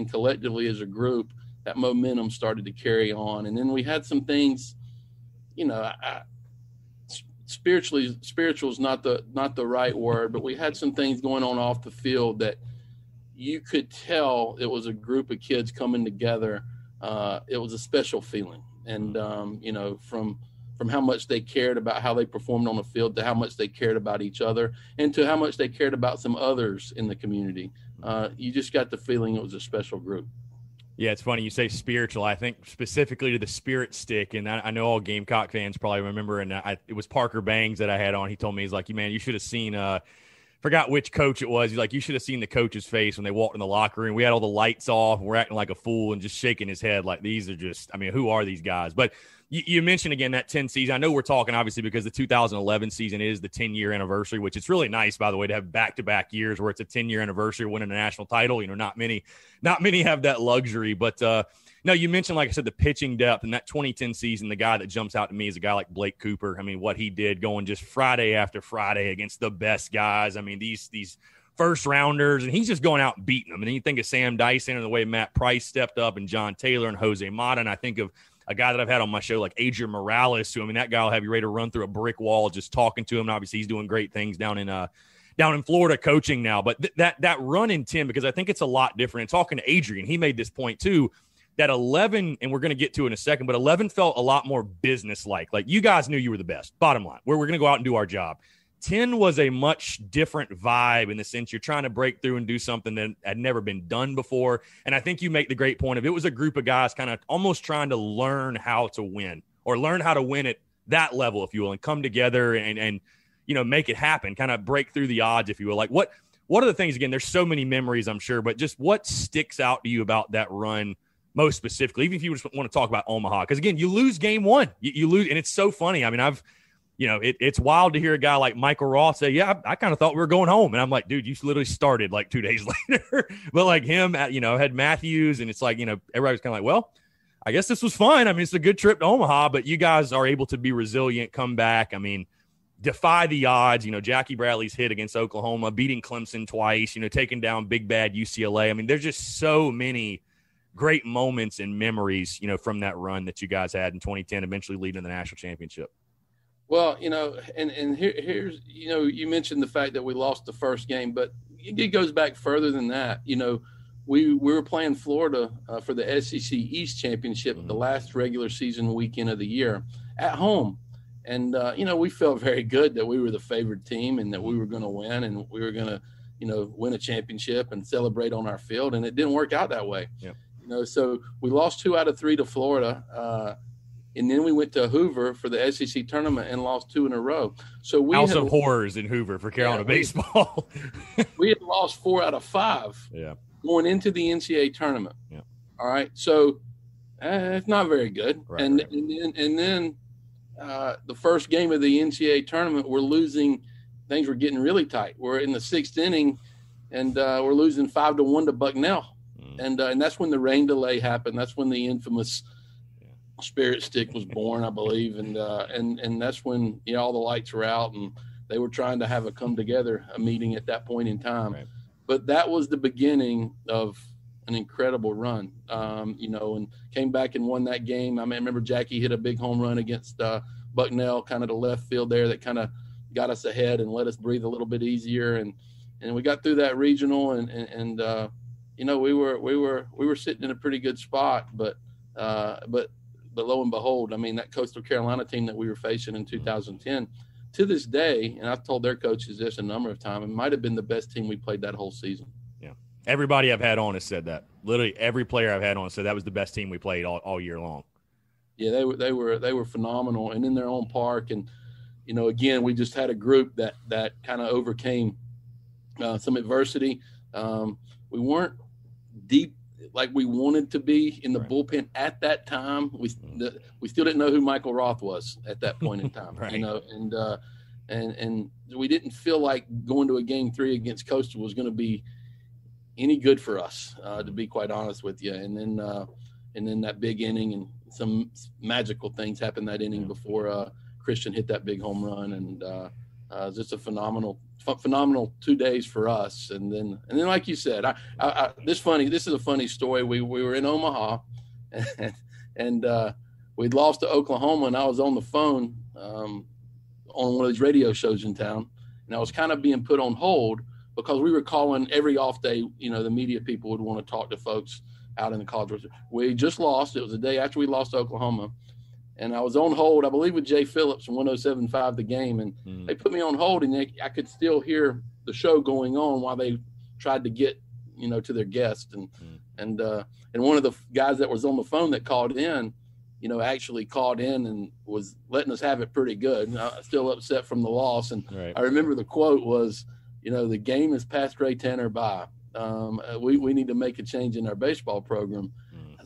collectively as a group, that momentum started to carry on. And then we had some things, spiritual is not the right word, but we had some things going on off the field that you could tell it was a group of kids coming together. It was a special feeling. And, from how much they cared about how they performed on the field to how much they cared about each other and to how much they cared about some others in the community. You just got the feeling it was a special group. Yeah, it's funny you say spiritual. I think specifically to the spirit stick, and I know all Gamecock fans probably remember, and it was Parker Bangs that I had on. He told me, he's like, man, you should have seen forgot which coach it was. He's like, you should have seen the coach's face when they walked in the locker room. We had all the lights off. We're acting like a fool and just shaking his head like these are just, I mean, who are these guys? But you mentioned, again, that 10 season. I know we're talking, obviously, because the 2011 season is the 10-year anniversary, which it's really nice, by the way, to have back-to-back years where it's a 10-year anniversary winning a national title. Not many have that luxury. But, no, you mentioned, like I said, the pitching depth. In that 2010 season, the guy that jumps out to me is a guy like Blake Cooper. I mean, what he did going just Friday after Friday against the best guys. I mean, these first rounders, and he's just going out and beating them. And then you think of Sam Dyson and the way Matt Price stepped up, and John Taylor and Jose Mata. And I think of a guy that I've had on my show like Adrian Morales, who, I mean, that guy will have you ready to run through a brick wall just talking to him. And obviously he's doing great things down in Florida coaching now. But that run in 10, because I think it's a lot different. And talking to Adrian, he made this point too, that 11, and we're going to get to it in a second, but 11 felt a lot more business-like. Like, you guys knew you were the best, bottom line. We're going to go out and do our job. 10 was a much different vibe in the sense you're trying to break through and do something that had never been done before. And I think you make the great point of it was a group of guys kind of almost trying to learn how to win, or learn how to win at that level, if you will, and come together and make it happen, kind of break through the odds, if you will. Like, what are the things, again, there's so many memories, I'm sure, but just what sticks out to you about that run most specifically, even if you just want to talk about Omaha? Because, again, you lose game one. You lose, and it's so funny. I mean, it's wild to hear a guy like Michael Roth say, yeah, I kind of thought we were going home. And I'm like, dude, you literally started like 2 days later. But like him, had Matthews, and it's like, everybody was kind of like, well, I guess this was fun. I mean, it's a good trip to Omaha, but you guys are able to be resilient, come back. I mean, defy the odds. Jackie Bradley's hit against Oklahoma, beating Clemson twice, taking down big bad UCLA. I mean, there's just so many great moments and memories, from that run that you guys had in 2010, eventually leading to the national championship. Well, and here's, you mentioned the fact that we lost the first game, but it goes back further than that. We were playing Florida for the SEC East Championship, the last regular season weekend of the year at home. And, we felt very good that we were the favored team and that we were going to win, and we were going to, win a championship and celebrate on our field. And it didn't work out that way. Yeah. So we lost 2 out of 3 to Florida. And then we went to Hoover for the SEC tournament and lost 2 in a row. So we House of Horrors in Hoover for Carolina baseball. We had lost 4 out of 5 going into the NCAA tournament. Yeah. All right. So it's not very good. Right, and then the first game of the NCAA tournament, we're losing. Things were getting really tight. We're in the 6th inning, and we're losing 5-1 to Bucknell. And that's when the rain delay happened. That's when the infamous Spirit Stick was born, I believe. And that's when, all the lights were out, and they were trying to have a meeting at that point in time. Right. But that was the beginning of an incredible run, and came back and won that game. I remember Jackie hit a big home run against Bucknell, kind of the left field there, that kind of got us ahead and let us breathe a little bit easier. And we got through that regional, and we were sitting in a pretty good spot, but lo and behold, I mean, that Coastal Carolina team that we were facing in 2010, to this day, and I've told their coaches this a number of times, it might have been the best team we played that whole season. Yeah. Everybody I've had on has said that. Literally every player I've had on said that was the best team we played all year long. Yeah, they were phenomenal, and in their own park. And, again, we just had a group that kind of overcame some adversity. We weren't deep like we wanted to be in the bullpen at that time. We still didn't know who Michael Roth was at that point in time, right. And we didn't feel like going to a game 3 against Coastal was going to be any good for us, to be quite honest with you. And then that big inning, and some magical things happened that inning before Christian hit that big home run, and just a phenomenal 2 days for us. And then like you said, this is a funny story. We were in Omaha, and we'd lost to Oklahoma, and I was on the phone on one of these radio shows in town, and I was kind of being put on hold because we were calling every off day. The media people would want to talk to folks out in the college world. We just lost. It was the day after we lost to Oklahoma. And I was on hold, I believe, with Jay Phillips from 107.5 The Game. And they put me on hold, and I could still hear the show going on while they tried to get, to their guest. And one of the guys that was on the phone that called in, actually called in and was letting us have it pretty good. Still upset from the loss. And right. I remember the quote was, the game has passed Ray Tanner by. We need to make a change in our baseball program.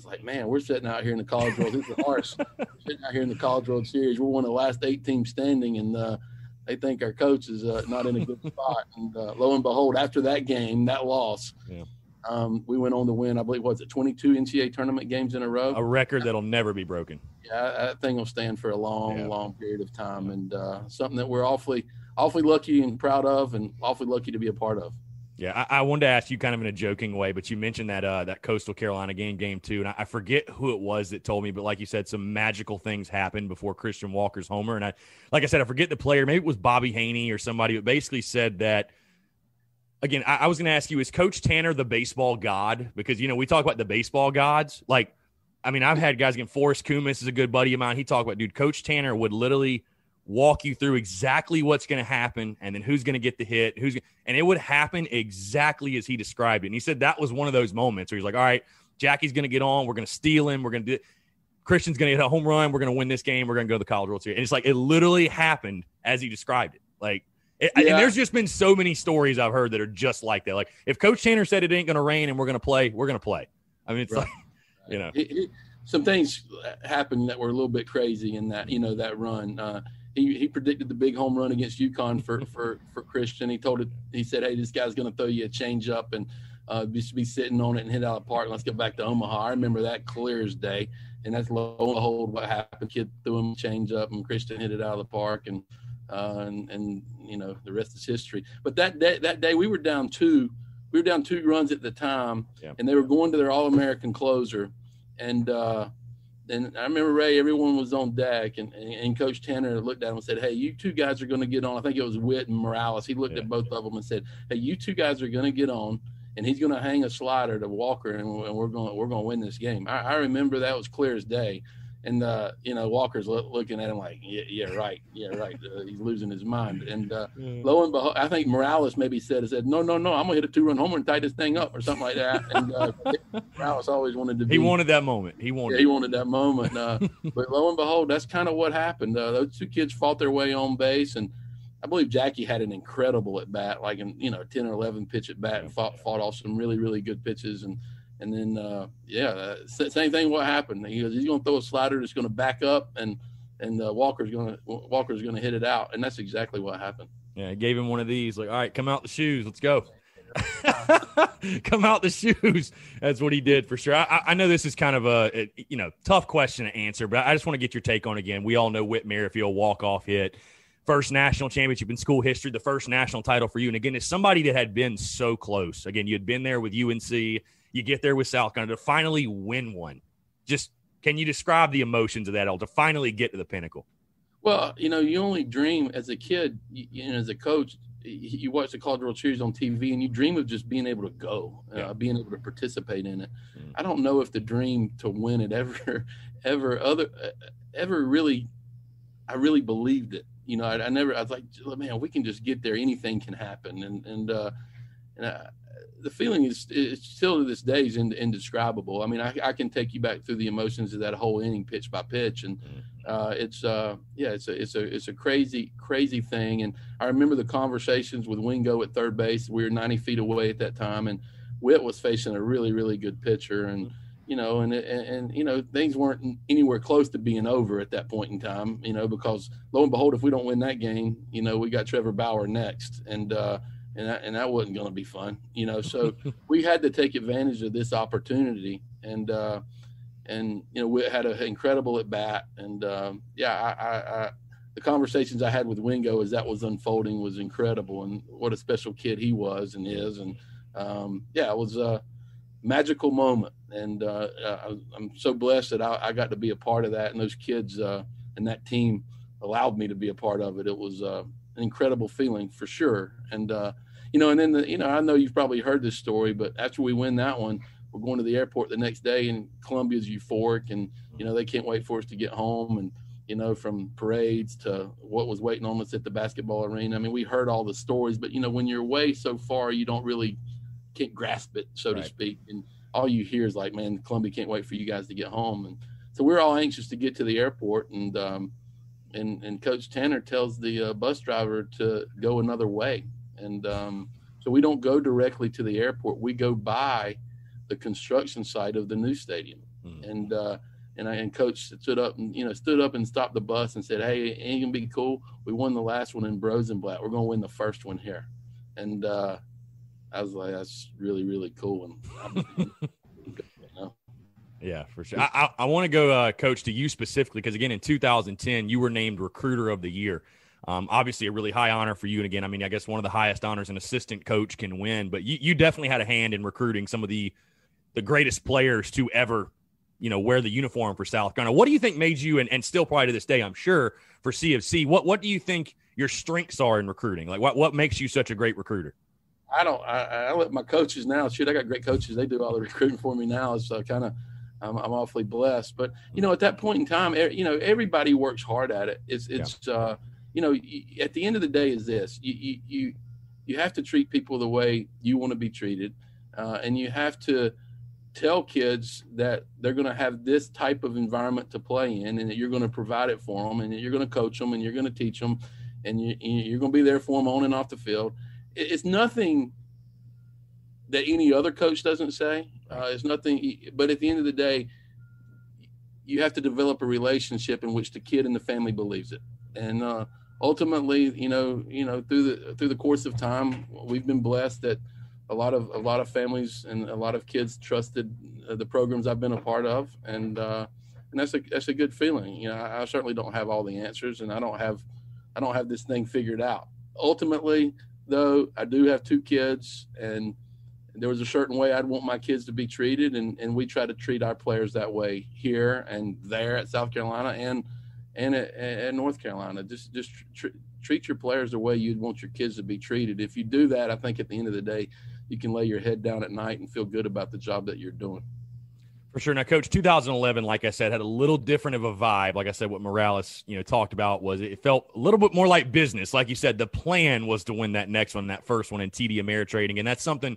Like, man, we're sitting out here in the College World. This is harsh. We're sitting out here in the College World Series. We're one of the last 8 teams standing, and they think our coach is not in a good spot. And lo and behold, after that game, that loss, we went on to win, I believe, 22 NCAA tournament games in a row? A record that'll never be broken. Yeah, that thing will stand for a long period of time, and something that we're awfully lucky and proud of, and awfully lucky to be a part of. Yeah, I wanted to ask you kind of in a joking way, but you mentioned that Coastal Carolina game 2, and I forget who it was that told me, but like you said, some magical things happened before Christian Walker's homer, and like I said, I forget the player. Maybe it was Bobby Haney or somebody, but basically said that. Again, I was going to ask you: is Coach Tanner the baseball god? Because we talk about the baseball gods. Like, I mean, I've had guys again. Forrest Kumis is a good buddy of mine. He talked about, dude, Coach Tanner would literally walk you through exactly what's going to happen and then who's going to get the hit, and it would happen exactly as he described it. And he said that was one of those moments where he's like, all right, Jackie's going to get on. We're going to steal him. We're going to do it. Christian's going to hit a home run. We're going to win this game. We're going to go to the College World Series. And it's like, it literally happened as he described it. Like, and there's just been so many stories I've heard that are just like that. Like, if Coach Tanner said it ain't going to rain and we're going to play, we're going to play. I mean, it's right. Some things happened that were a little bit crazy in that, that run. He predicted the big home run against UConn for Christian. He said, hey, this guy's going to throw you a change up and just be sitting on it and hit out of the park. Let's go back to Omaha. I remember that clear as day. And that's lo and behold what happened. Kid threw him a change up and Christian hit it out of the park. And the rest is history. But that day we were down 2 runs at the time, and they were going to their All-American closer. And I remember, Ray, everyone was on deck, and Coach Tanner looked at him and said, hey, you two guys are going to get on. I think it was Witt and Morales. He looked at both of them and said, hey, you two guys are going to get on, and he's going to hang a slider to Walker, and we're going to win this game. I remember that was clear as day. And, Walker's looking at him like, yeah, right. He's losing his mind. And lo and behold, I think Morales maybe said, no, I'm going to hit a 2-run homer and tie this thing up or something like that. And Morales always wanted to be. He wanted that moment. He wanted that moment. But lo and behold, that's kind of what happened. Those two kids fought their way on base. And I believe Jackie had an incredible at bat, like 10 or 11 pitch at bat, and fought off some really, really good pitches. And then, same thing. What happened? He goes, he's going to throw a slider that's going to back up, and Walker's going to hit it out, and that's exactly what happened. Yeah, gave him one of these. Like, all right, come out the shoes, let's go. Come out the shoes. That's what he did for sure. I know this is kind of a tough question to answer, but I just want to get your take on it again. We all know Whit Merrifield walk-off hit. First national championship in school history, the first national title for you. And again, it's somebody that had been so close. Again, you had been there with UNC. You get there with South Carolina to finally win one. Just can you describe the emotions of that, to finally get to the pinnacle? Well, you only dream as a kid, as a coach, you watch the College World Series on TV and you dream of just being able to go, being able to participate in it. Mm-hmm. I don't know if the dream to win it ever really, I really believed it. I was like, man, we can just get there. Anything can happen. And the feeling is still to this day is indescribable. I mean, I can take you back through the emotions of that whole inning, pitch by pitch, and it's a crazy thing. And I remember the conversations with Wingo at third base. We were 90 feet away at that time, and Witt was facing a really, really good pitcher, and things weren't anywhere close to being over at that point in time. Because lo and behold, if we don't win that game, we got Trevor Bauer next, and that wasn't going to be fun, so we had to take advantage of this opportunity. And we had an incredible at bat. And the conversations I had with Wingo as that was unfolding was incredible, and what a special kid he was and is. And it was a magical moment. And I'm so blessed that I got to be a part of that. And those kids and that team allowed me to be a part of it. It was an incredible feeling for sure. And, and then, I know you've probably heard this story, but after we win that one, we're going to the airport the next day, and Columbia's euphoric, and, they can't wait for us to get home. And, from parades to what was waiting on us at the basketball arena. I mean, we heard all the stories, but, when you're away so far, you can't grasp it, so to speak. And all you hear is like, man, Columbia can't wait for you guys to get home. And so we're all anxious to get to the airport. And Coach Tanner tells the bus driver to go another way. And so we don't go directly to the airport. We go by the construction site of the new stadium. And Coach stood up and stopped the bus and said, hey, ain't gonna be cool. We won the last one in Rosenblatt. We're going to win the first one here. And I was like, that's really, really cool. And Yeah, for sure. I want to go, Coach, to you specifically, because, again, in 2010, you were named Recruiter of the Year Obviously a really high honor for you. And again, I mean, I guess one of the highest honors an assistant coach can win, but you definitely had a hand in recruiting some of the greatest players to ever, wear the uniform for South Carolina. What do you think made you, and still probably to this day, I'm sure, for CFC, what do you think your strengths are in recruiting? Like what makes you such a great recruiter? I let my coaches now. Shoot, I got great coaches. They do all the recruiting for me now. So I'm awfully blessed. But, at that point in time, everybody works hard at it. It's at the end of the day is this, you have to treat people the way you want to be treated. And you have to tell kids that they're going to have this type of environment to play in, and that you're going to provide it for them, and that you're going to coach them, and you're going to teach them, and you're going to be there for them on and off the field. It's nothing that any other coach doesn't say. It's nothing, but at the end of the day, you have to develop a relationship in which the kid and the family believes it. And ultimately, through the course of time, we've been blessed that a lot of families and a lot of kids trusted the programs I've been a part of, and that's a good feeling. I certainly don't have all the answers, and I don't have this thing figured out. Ultimately, though, I do have 2 kids, and there was a certain way I'd want my kids to be treated, and we try to treat our players that way here and there at South Carolina and at North Carolina. Just treat your players the way you'd want your kids to be treated. If you do that, I think at the end of the day, you can lay your head down at night and feel good about the job that you're doing. For sure. Now, Coach, 2011, like I said, had a little different of a vibe. Like I said, what Morales, talked about was it felt a little bit more like business. Like you said, the plan was to win that next one, that first one in TD Ameritrading. And that's something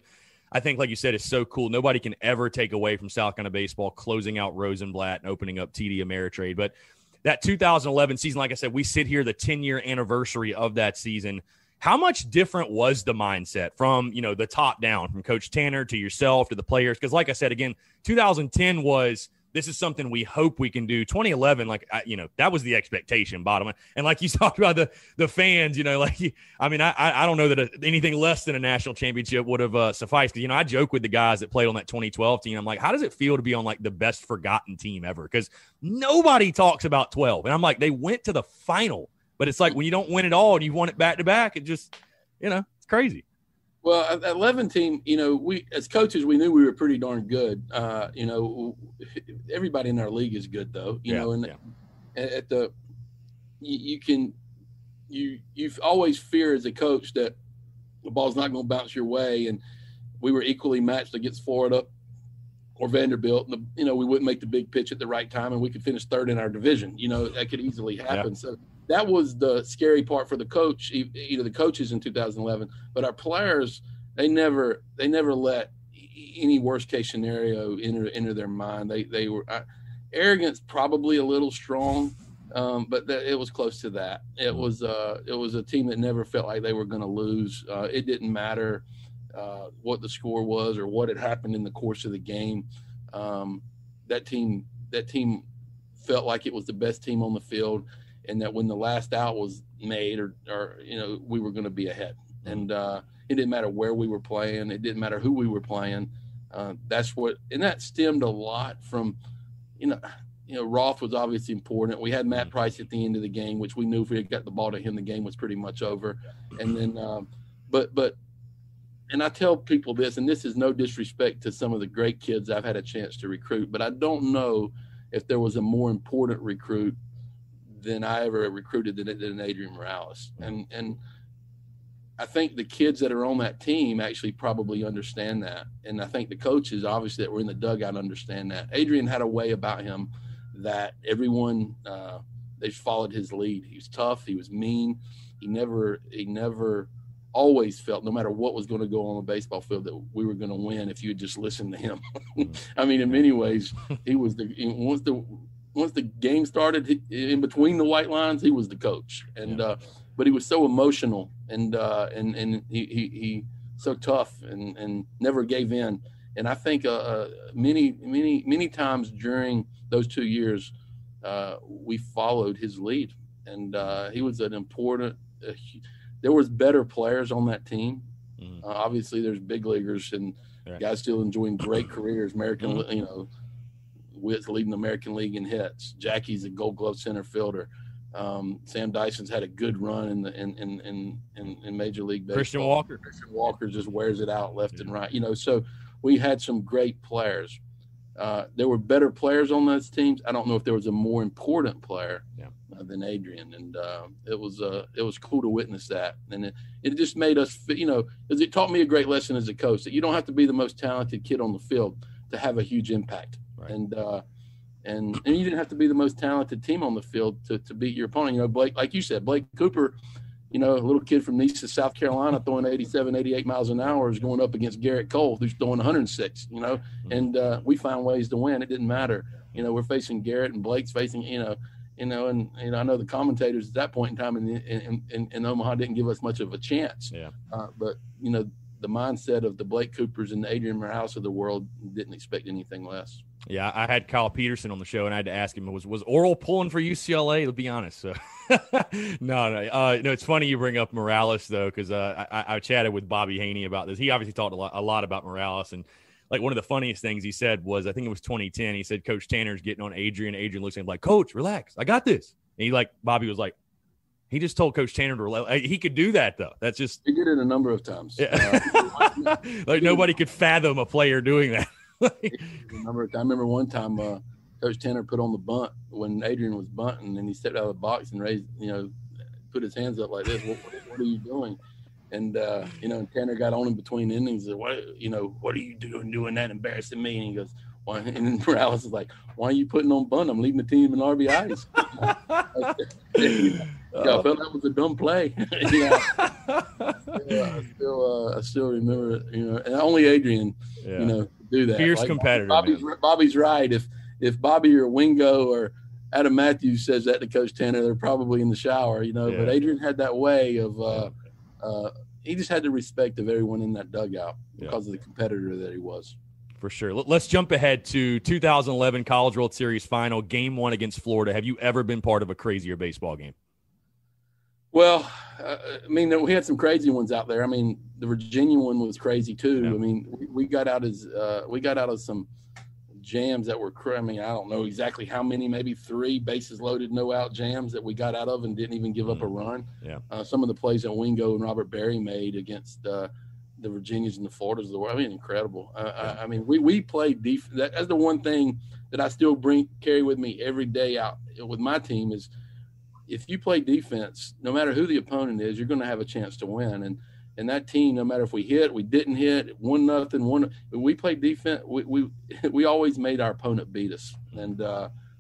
I think, like you said, is so cool. Nobody can ever take away from South Carolina baseball, closing out Rosenblatt and opening up TD Ameritrade. But that 2011 season, like I said, we sit here, the 10-year anniversary of that season. How much different was the mindset from, the top down, from Coach Tanner to yourself to the players? Because like I said, again, 2010 was, this is something we hope we can do. 2011, that was the expectation, bottom line. And like you talked about the fans, I don't know that anything less than a national championship would have sufficed. Because, I joke with the guys that played on that 2012 team. I'm like, how does it feel to be on the best forgotten team ever? Because nobody talks about 12. And I'm like, they went to the final. But it's like when you don't win it all and you won it back to back, it just, it's crazy. Well, at 11 team, we as coaches, we knew we were pretty darn good. Everybody in our league is good, though. At the you always fear as a coach that the ball's not going to bounce your way, and we were equally matched against Florida or Vanderbilt. And we wouldn't make the big pitch at the right time, and we could finish third in our division. That could easily happen. Yeah. So that was the scary part for the coach, the coaches in 2011. But our players, they never let any worst case scenario enter their mind. They were arrogance, probably a little strong, but it was close to that. It was a team that never felt like they were going to lose. It didn't matter what the score was or what had happened in the course of the game. That team felt like it was the best team on the field, and that when the last out was made or we were going to be ahead. And it didn't matter where we were playing. It didn't matter who we were playing. And that stemmed a lot from, Roth was obviously important. We had Matt Price at the end of the game, which we knew if we had got the ball to him, the game was pretty much over. And then, and I tell people this, and this is no disrespect to some of the great kids I've had a chance to recruit, but I don't know if there was a more important recruit than I ever recruited than Adrian Morales. And I think the kids that are on that team actually probably understand that. And I think the coaches, obviously, that were in the dugout understand that. Adrian had a way about him that everyone, they followed his lead. He was tough. He was mean. He never always felt, no matter what was going to go on the baseball field, that we were going to win if you had just listened to him. I mean, in many ways, he was once the game started, in between the white lines, he was the coach. And but he was so emotional and he so tough and never gave in. And I think many times during those 2 years, we followed his lead. And he was an important. There was better players on that team. Mm-hmm. Obviously, there's big leaguers and guys still enjoying great careers. Witt's leading the American League in hits. Jackie's a Gold Glove center fielder. Sam Dyson's had a good run in Major League Baseball. Christian Walker just wears it out left and right. So we had some great players. There were better players on those teams. I don't know if there was a more important player than Adrian, and it was cool to witness that. And it just made us, it taught me a great lesson as a coach that you don't have to be the most talented kid on the field to have a huge impact. Right. And you didn't have to be the most talented team on the field to beat your opponent. Blake, like you said, Blake Cooper, a little kid from east of South Carolina throwing 87, 88 miles an hour is going up against Garrett Cole, who's throwing 106, and we found ways to win. It didn't matter. We're facing Garrett and Blake's facing, and I know the commentators at that point in time in Omaha didn't give us much of a chance. Yeah. But, the mindset of the Blake Coopers and the Adrian Morales of the world didn't expect anything less. Yeah, I had Kyle Peterson on the show, and I had to ask him, was Oral pulling for UCLA? To be honest, so no. It's funny you bring up Morales though, because I chatted with Bobby Haney about this. He obviously talked a lot about Morales, and like one of the funniest things he said was, I think it was 2010. He said Coach Tanner's getting on Adrian. Adrian looks at him like, "Coach, relax, I got this." And Bobby was like, he just told Coach Tanner to relax. He could do that though. That's just he did it a number of times. Yeah. Like nobody could fathom a player doing that. I remember one time Coach Tanner put on the bunt when Adrian was bunting, and he stepped out of the box and raised, put his hands up like this. What are you doing? And and Tanner got on him between innings. And, what are you doing that, embarrassing me? And he goes, why? And then Morales is like, "Why are you putting on bunt? I'm leading the team in RBIs." I felt that was a dumb play. I still remember it. And only Adrian, do that. Fierce competitor. Bobby's right. If Bobby or Wingo or Adam Matthews says that to Coach Tanner, they're probably in the shower. But Adrian had that way of he just had the respect of everyone in that dugout because of the competitor that he was. For sure. Let's jump ahead to 2011 College World Series final, Game 1 against Florida. Have you ever been part of a crazier baseball game? Well, we had some crazy ones out there. The Virginia one was crazy too. Yeah. We got out of some jams that were. I don't know exactly how many, maybe 3 bases loaded, no out jams that we got out of and didn't even give up a run. Yeah. Some of the plays that Wingo and Robert Berry made against the Virginias and the Floridas of the world. Incredible. We played defense. That's the one thing that I still carry with me every day out with my team is, if you play defense, no matter who the opponent is, you're going to have a chance to win. And that team, no matter if we hit, we didn't hit, 1-0, we played defense. We always made our opponent beat us. And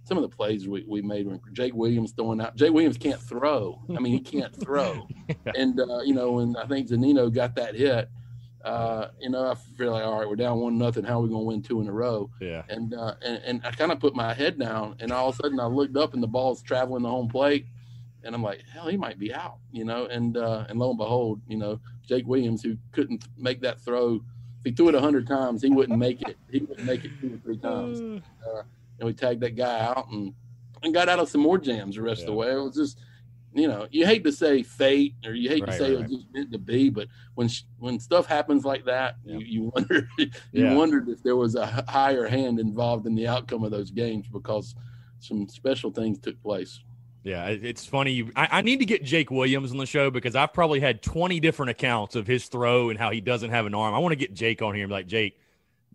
some of the plays we made when Jake Williams throwing out. Jake Williams can't throw. He can't throw. And when I think Zanino got that hit, I feel like, all right, we're down 1-0. How are we going to win 2 in a row? Yeah. And I kind of put my head down, and all of a sudden I looked up and the ball's traveling the home plate, and I'm like, hell, he might be out, And lo and behold, Jake Williams, who couldn't make that throw, if he threw it 100 times, he wouldn't make it. He wouldn't make it 2 or 3 times. And we tagged that guy out and got out of some more jams the rest of the way. It was just. You hate to say fate, or you hate to say it was just meant to be, but when stuff happens like that, you wonder wondered if there was a higher hand involved in the outcome of those games, because some special things took place. Yeah, it's funny. I need to get Jake Williams on the show, because I've probably had 20 different accounts of his throw and how he doesn't have an arm. I want to get Jake on here and be like, Jake,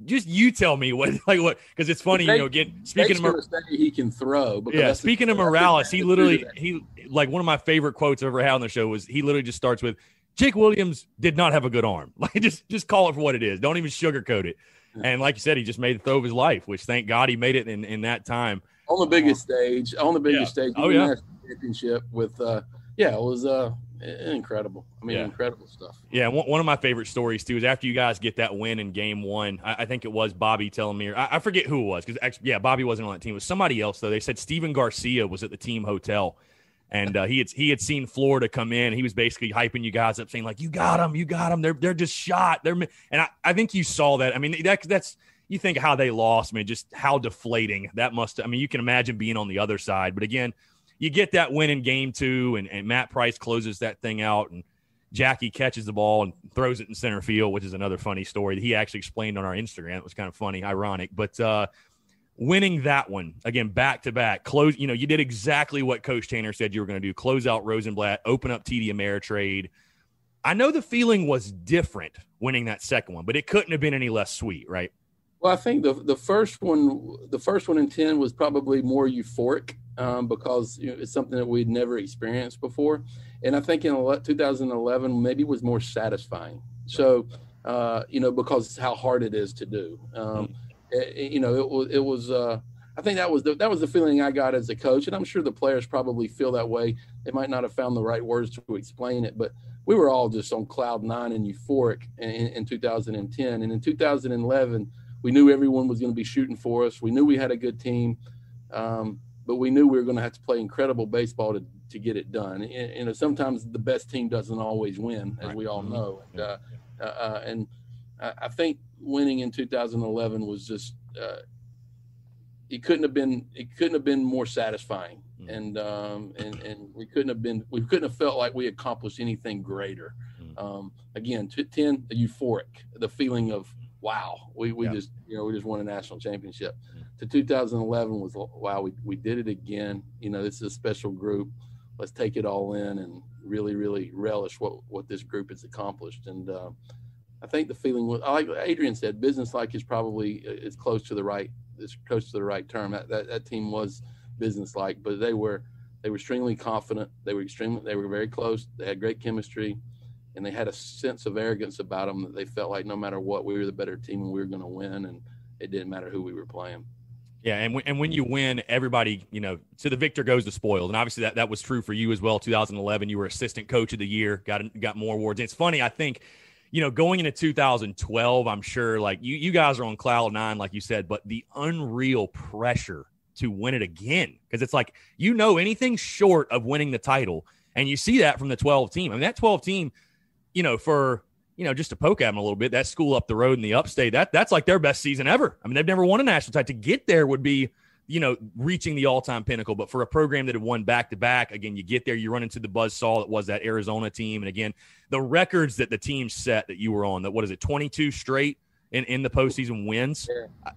just you tell me what, because it's funny, again, speaking of he can throw. Speaking of Morales, he like one of my favorite quotes I've ever had on the show was, he literally just starts with, Jake Williams did not have a good arm. Like, just call it for what it is. Don't even sugarcoat it. And like you said, he just made the throw of his life, which thank God he made it in that time. On the biggest stage. Oh, yeah. Championship with, it was incredible. Incredible stuff. Yeah, one of my favorite stories, too, is after you guys get that win in Game 1, I think it was Bobby telling me, or I forget who it was, because actually, Bobby wasn't on that team. It was somebody else, though. They said Steven Garcia was at the team hotel, and he had seen Florida come in. And he was basically hyping you guys up, saying, like, you got them. They're just shot. And I think you saw that. That's you think how they lost, just how deflating that must. You can imagine being on the other side. But again, you get that win in Game 2, and Matt Price closes that thing out, and Jackie catches the ball and throws it in center field, which is another funny story that he actually explained on our Instagram. It was kind of funny, ironic. But winning that one again, back to back, close. You did exactly what Coach Tanner said you were going to do: close out Rosenblatt, open up TD Ameritrade. I know the feeling was different winning that second one, but it couldn't have been any less sweet, right? Well, I think the first one in 10 was probably more euphoric because it's something that we'd never experienced before, and I think in 2011 maybe was more satisfying. So, because how hard it is to do. It was. I think that was the feeling I got as a coach, and I'm sure the players probably feel that way. They might not have found the right words to explain it, but we were all just on cloud nine and euphoric in 2010, and in 2011. We knew everyone was going to be shooting for us. We knew we had a good team, but we knew we were going to have to play incredible baseball to get it done. And sometimes the best team doesn't always win, as we all know. And I think winning in 2011 was just it couldn't have been more satisfying, and we couldn't have felt like we accomplished anything greater. Again, 10, the euphoric, the feeling of. Wow, we just won a national championship. To 2011 was wow, we did it again. This is a special group. Let's take it all in and really, really relish what this group has accomplished. And I think the feeling was, like Adrian said, business-like is probably close to the right term. That team was business-like, but they were extremely confident. They were very close. They had great chemistry. And they had a sense of arrogance about them that they felt like no matter what, we were the better team and we were going to win, and it didn't matter who we were playing. Yeah, and when you win, everybody, so the victor goes the spoiled. And obviously that was true for you as well. 2011, you were assistant coach of the year, got more awards. And it's funny, I think, going into 2012, I'm sure like you guys are on cloud nine, like you said, but the unreal pressure to win it again, because it's like, anything short of winning the title. And you see that from the 12 team. I mean, that 12 team, just to poke at them a little bit, that school up the road in the upstate, that's like their best season ever. I mean, they've never won a national title. To get there would be, reaching the all-time pinnacle. But for a program that had won back-to-back, again, you get there, you run into the buzzsaw that was that Arizona team. And again, the records that the team set that you were on, 22 straight in the postseason wins,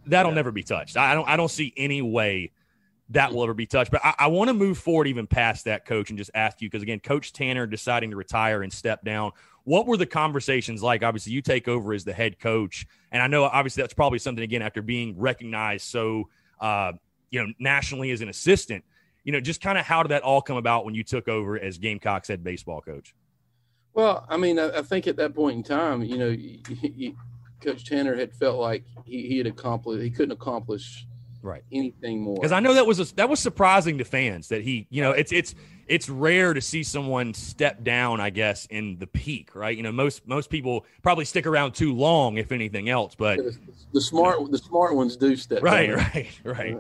that'll never be touched. I don't see any way that will ever be touched. But I want to move forward even past that, Coach, and just ask you, because, again, Coach Tanner deciding to retire and step down, what were the conversations like? Obviously, you take over as the head coach, and I know obviously that's probably something, again, after being recognized so, nationally as an assistant, just kind of how did that all come about when you took over as Gamecocks head baseball coach? Well, I mean, I think at that point in time, Coach Tanner had felt like he couldn't accomplish anything more. Because I know that was surprising to fans that he, it's rare to see someone step down, I guess, in the peak, right? Most people probably stick around too long, if anything else. But the smart ones do step down. Right.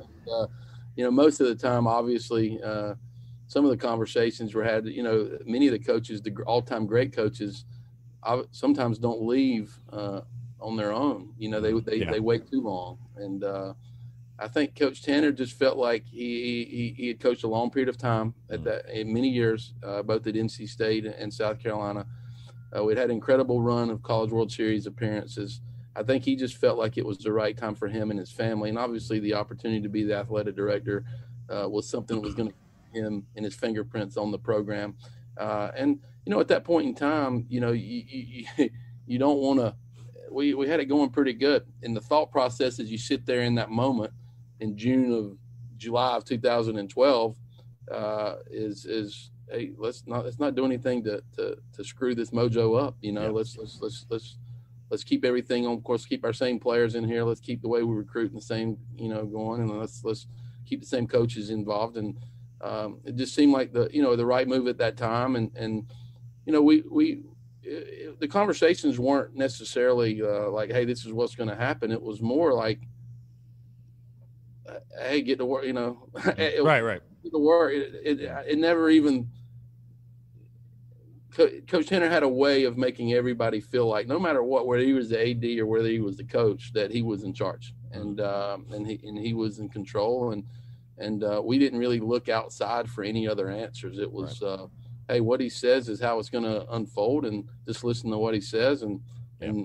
Most of the time, obviously, some of the conversations were had. Many of the coaches, the all-time great coaches, sometimes don't leave on their own. They wait too long, and I think Coach Tanner just felt like he had coached a long period of time in many years, both at NC State and South Carolina. We'd had an incredible run of College World Series appearances. I think he just felt like it was the right time for him and his family. And obviously the opportunity to be the athletic director was something that was going to get him and his fingerprints on the program. And at that point in time, you don't want to – we had it going pretty good. And the thought process as you sit there in that moment – in July of 2012, is hey, let's not do anything to screw this mojo up. Let's keep everything on course. Keep our same players in here. Let's keep the way we recruit the same going, and let's keep the same coaches involved. And it just seemed like the right move at that time. And the conversations weren't necessarily like, hey, this is what's going to happen. It was more like, hey, get to work, right. Get to work. It never even – Coach Tanner had a way of making everybody feel like no matter what, whether he was the AD or whether he was the coach, that he was in charge and he was in control. And we didn't really look outside for any other answers. It was, hey, what he says is how it's going to unfold, and just listen to what he says and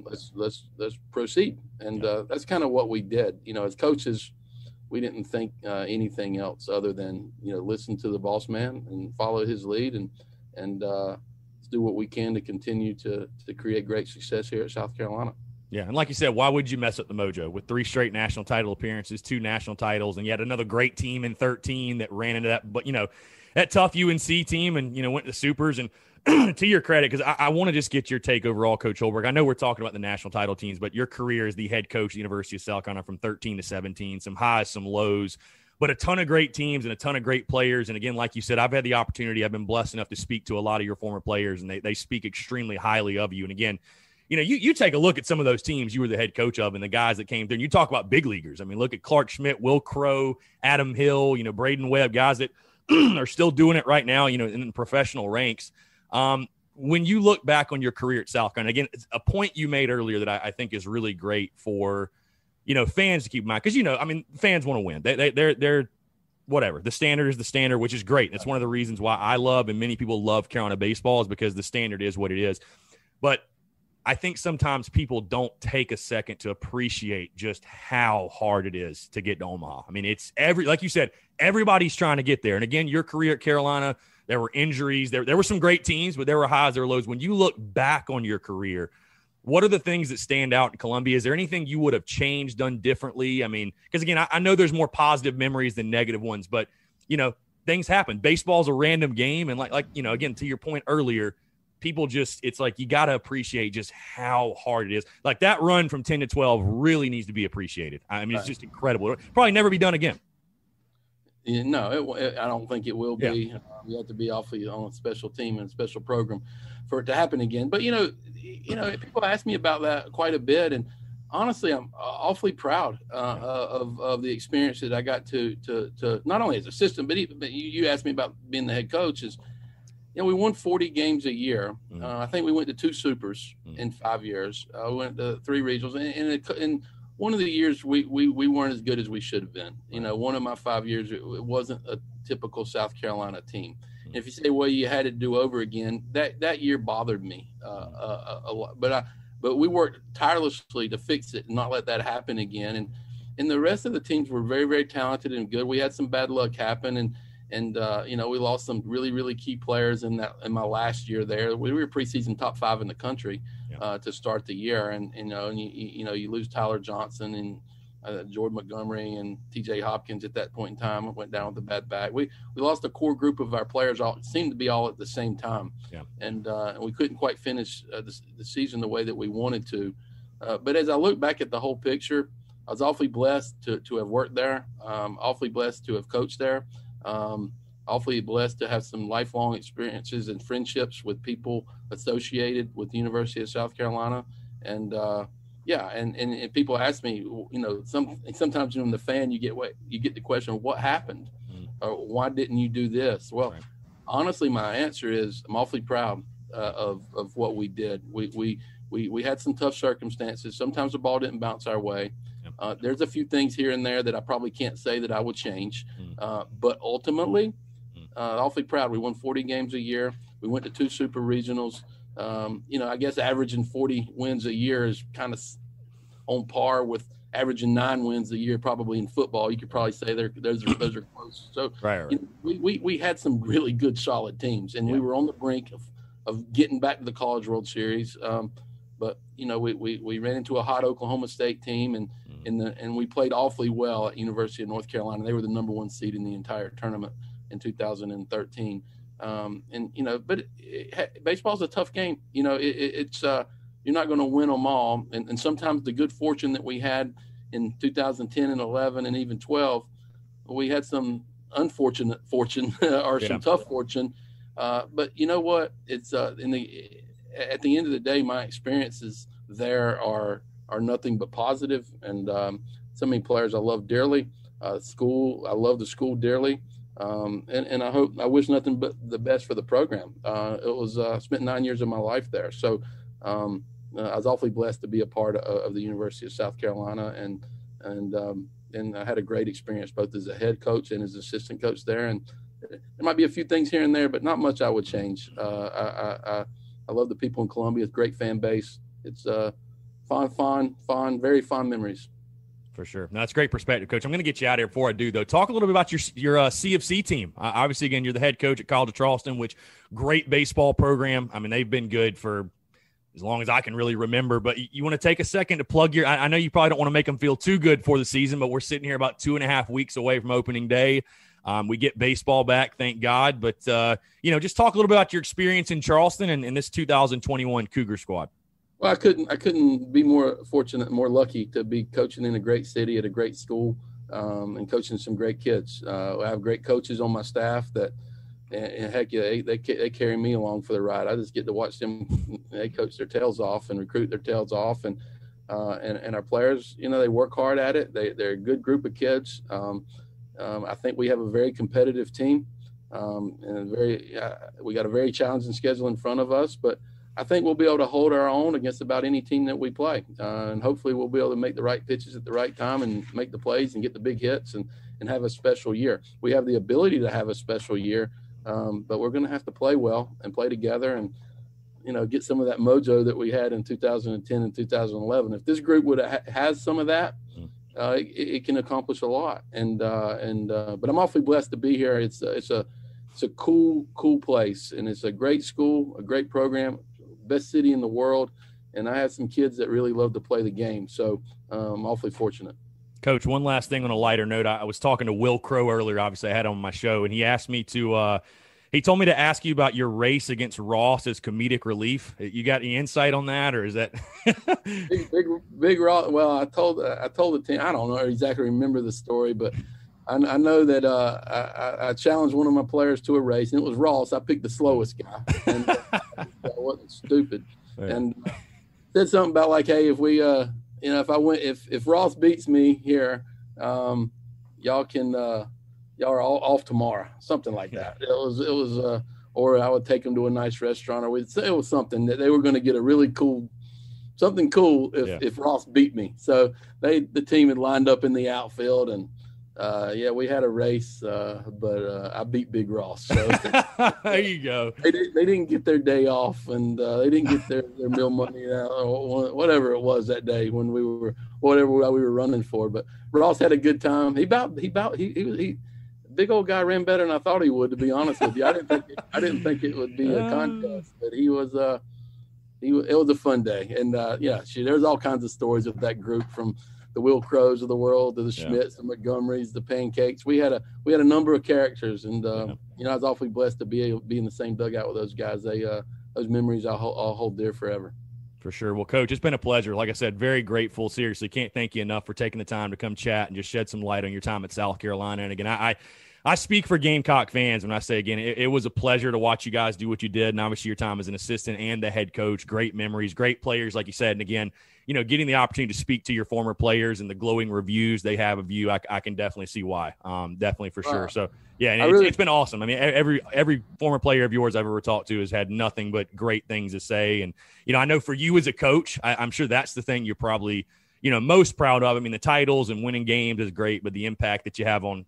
let's proceed. And that's kind of what we did. As coaches – we didn't think anything else other than, listen to the boss man and follow his lead and do what we can to continue to create great success here at South Carolina. Yeah, and like you said, why would you mess up the mojo with 3 straight national title appearances, 2 national titles, and yet another great team in 13 that ran into that, but that tough UNC team and went to Supers. And to your credit, because I want to just get your take overall, Coach Holbrook. I know we're talking about the national title teams, but your career as the head coach at the University of South Carolina from 13 to 17, some highs, some lows, but a ton of great teams and a ton of great players. And again, like you said, I've had the opportunity, I've been blessed enough to speak to a lot of your former players, and they speak extremely highly of you. And again, you take a look at some of those teams you were the head coach of and the guys that came through, and you talk about big leaguers. I mean, look at Clark Schmidt, Will Crow, Adam Hill, Braden Webb, guys that are still doing it right now, in the professional ranks. When you look back on your career at South Carolina, again, it's a point you made earlier that I think is really great for, fans to keep in mind. Because, fans want to win. They're whatever. The standard is the standard, which is great. It's one of the reasons why I love and many people love Carolina baseball is because the standard is what it is. But I think sometimes people don't take a second to appreciate just how hard it is to get to Omaha. I mean, it's like you said, everybody's trying to get there. And again, your career at Carolina, there were injuries. There were some great teams, but there were highs, there were lows. When you look back on your career, what are the things that stand out in Columbia? Is there anything you would have changed, done differently? I mean, because again, I know there's more positive memories than negative ones, but things happen. Baseball's a random game. And like, again, to your point earlier, people it's like you got to appreciate just how hard it is. Like that run from 10 to 12 really needs to be appreciated. I mean, it's just incredible. It'll probably never be done again. No, I don't think it will be. Yeah. You have to be awfully on a special team and a special program for it to happen again. But, people ask me about that quite a bit. And honestly, I'm awfully proud of the experience that I got to not only as assistant, but you asked me about being the head coach is, we won 40 games a year. I think we went to 2 Supers in 5 years. We went to 3 regionals. And one of the years we weren't as good as we should have been. One of my 5 years, it wasn't a typical South Carolina team. And if you say, well, you had to do over again, that year bothered me a lot. But we worked tirelessly to fix it and not let that happen again. And the rest of the teams were very, very talented and good. We had some bad luck happen. And we lost some really, really key players in my last year there. We were preseason top 5 in the country to start the year, and you lose Tyler Johnson and Jordan Montgomery and T.J. Hopkins at that point in time. Went down with a bad back. We lost a core group of our players. All seemed to be all at the same time, and we couldn't quite finish the season the way that we wanted to. But as I look back at the whole picture, I was awfully blessed to have worked there. Awfully blessed to have coached there. Awfully blessed to have some lifelong experiences and friendships with people associated with the University of South Carolina. And and people ask me, sometimes when the fan, you get the question, what happened? Or why didn't you do this? Well, honestly, my answer is I'm awfully proud of what we did. We had some tough circumstances. Sometimes the ball didn't bounce our way. There's a few things here and there that I probably can't say that I would change. But ultimately, awfully proud. We won 40 games a year. We went to 2 super regionals. I guess averaging 40 wins a year is kind of on par with averaging 9 wins a year probably in football. You could probably say those are close. So we had some really good, solid teams, and we were on the brink of getting back to the College World Series. But we ran into a hot Oklahoma State team, and we played awfully well at University of North Carolina. They were the number 1 seed in the entire tournament in 2013. But baseball's a tough game. It's you're not going to win them all. And sometimes the good fortune that we had in 2010 and 11 and even 12, we had some unfortunate fortune or some tough fortune. But you know what? It's at the end of the day, my experiences there are nothing but positive. And so many players I love dearly. I love the school dearly. And I wish nothing but the best for the program. I spent 9 years of my life there. So I was awfully blessed to be a part of the University of South Carolina. And I had a great experience both as a head coach and as assistant coach there. And there might be a few things here and there, but not much I would change. I love the people in Columbia. It's a great fan base. It's very fond memories. For sure. No, that's great perspective, Coach. I'm going to get you out of here before I do, though. Talk a little bit about your CFC team. Obviously, again, you're the head coach at College Charleston, which great baseball program. I mean, they've been good for as long as I can really remember. But you want to take a second to plug your – I know you probably don't want to make them feel too good for the season, but we're sitting here about 2.5 weeks away from opening day. We get baseball back, thank God. But, just talk a little bit about your experience in Charleston and this 2021 Cougar squad. Well, I couldn't be more fortunate, more lucky to be coaching in a great city at a great school, and coaching some great kids. I have great coaches on my staff that, and heck yeah, they carry me along for the ride. I just get to watch them. They coach their tails off and recruit their tails off, and our players, they work hard at it. They're a good group of kids. I think we have a very competitive team, and we got a very challenging schedule in front of us, but I think we'll be able to hold our own against about any team that we play. And hopefully we'll be able to make the right pitches at the right time and make the plays and get the big hits and have a special year. We have the ability to have a special year, but we're going to have to play well and play together and, get some of that mojo that we had in 2010 and 2011. If this group has some of that, it can accomplish a lot. But I'm awfully blessed to be here. It's a cool place, and it's a great school, a great program, best city in the world, and I have some kids that really love to play the game, so I'm awfully fortunate. Coach, one last thing on a lighter note. I was talking to Will Crow earlier, obviously I had him on my show, and he asked me to he told me to ask you about your race against Ross as comedic relief. You got any insight on that, or is that big Ross? Well, I told the team, I don't know exactly remember the story, but I know that I challenged one of my players to a race, and it was Ross. I picked the slowest guy, and I wasn't stupid. Yeah. And said something about like, hey, if we, if Ross beats me here, y'all are all off tomorrow, something like that. It was, or I would take them to a nice restaurant, or it was something that they were going to get a really something cool if Ross beat me. So the team had lined up in the outfield, and we had a race, but I beat Big Ross. So there you go. They didn't get their day off, and they didn't get their meal money, or whatever it was that day when we were running for. But Ross had a good time. He big old guy ran better than I thought he would, to be honest with you. I didn't think it would be a contest, but it was a fun day. And there's all kinds of stories of that group, from the Will Crows of the world to the Schmitz, the Montgomerys, the Pancakes. We had a number of characters, and I was awfully blessed to be in the same dugout with those guys. Those memories I'll hold dear forever. For sure. Well, Coach, it's been a pleasure. Like I said, very grateful. Seriously, can't thank you enough for taking the time to come chat and just shed some light on your time at South Carolina. And again, I speak for Gamecock fans when I say, again, it was a pleasure to watch you guys do what you did. And obviously your time as an assistant and the head coach, great memories, great players, like you said. And again, getting the opportunity to speak to your former players and the glowing reviews they have of you, I can definitely see why. Definitely for sure. So yeah, and it's been awesome. I mean, every former player of yours I've ever talked to has had nothing but great things to say. And, I know for you as a coach, I'm sure that's the thing you're probably, most proud of. I mean, the titles and winning games is great, but the impact that you have on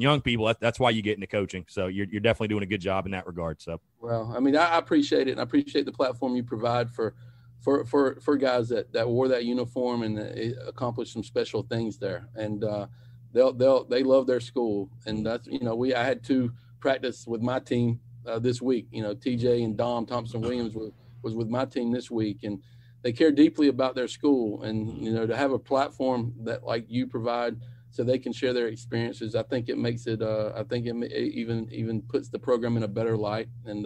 young people, that's why you get into coaching. So you're definitely doing a good job in that regard. So, well, I mean, I appreciate it. And I appreciate the platform you provide for guys that wore that uniform and accomplished some special things there. And, they love their school. And that's, I had to practice with my team this week. TJ and Dom Thompson-Williams was with my team this week, and they care deeply about their school. And, to have a platform that like you provide so they can share their experiences, I think it makes it, even puts the program in a better light. And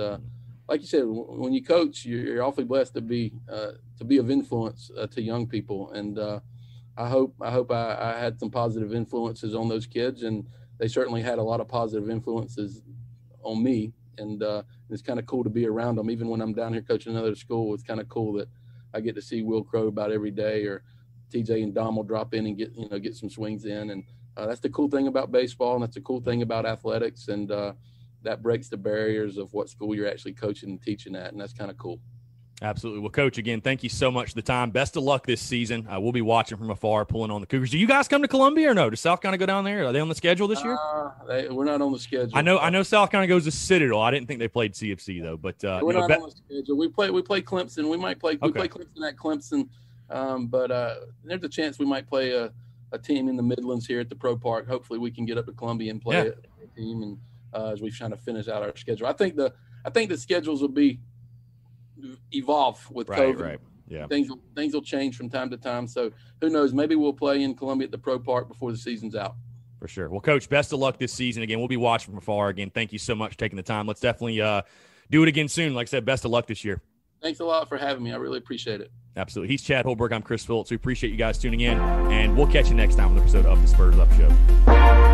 like you said, when you coach, you're awfully blessed to be of influence to young people. And I hope I had some positive influences on those kids, and they certainly had a lot of positive influences on me. And it's kind of cool to be around them. Even when I'm down here coaching another school, it's kind of cool that I get to see Will Crow about every day, or TJ and Dom will drop in and get some swings in. And that's the cool thing about baseball, and that's the cool thing about athletics. And that breaks the barriers of what school you're actually coaching and teaching at. And that's kind of cool. Absolutely. Well, Coach, again, thank you so much for the time. Best of luck this season. We'll be watching from afar, pulling on the Cougars. Do you guys come to Columbia or no? Does South Carolina go down there? Are they on the schedule this year? We're not on the schedule. I know South Carolina goes to Citadel. I didn't think they played CFC though, but we're not on the schedule. We play Clemson. We might play. We play Clemson at Clemson, but there's a chance we might play a team in the Midlands here at the Pro Park. Hopefully we can get up to Columbia and play a team, and as we try to finish out our schedule. I think the schedules will be evolve with COVID. Right. Yeah. Things will change from time to time. So who knows? Maybe we'll play in Columbia at the Pro Park before the season's out. For sure. Well, Coach, best of luck this season. Again, we'll be watching from afar. Again, thank you so much for taking the time. Let's definitely do it again soon. Like I said, best of luck this year. Thanks a lot for having me. I really appreciate it. Absolutely. He's Chad Holbrook. I'm Chris Phillips. We appreciate you guys tuning in, and we'll catch you next time on the episode of the Spurs Up Show.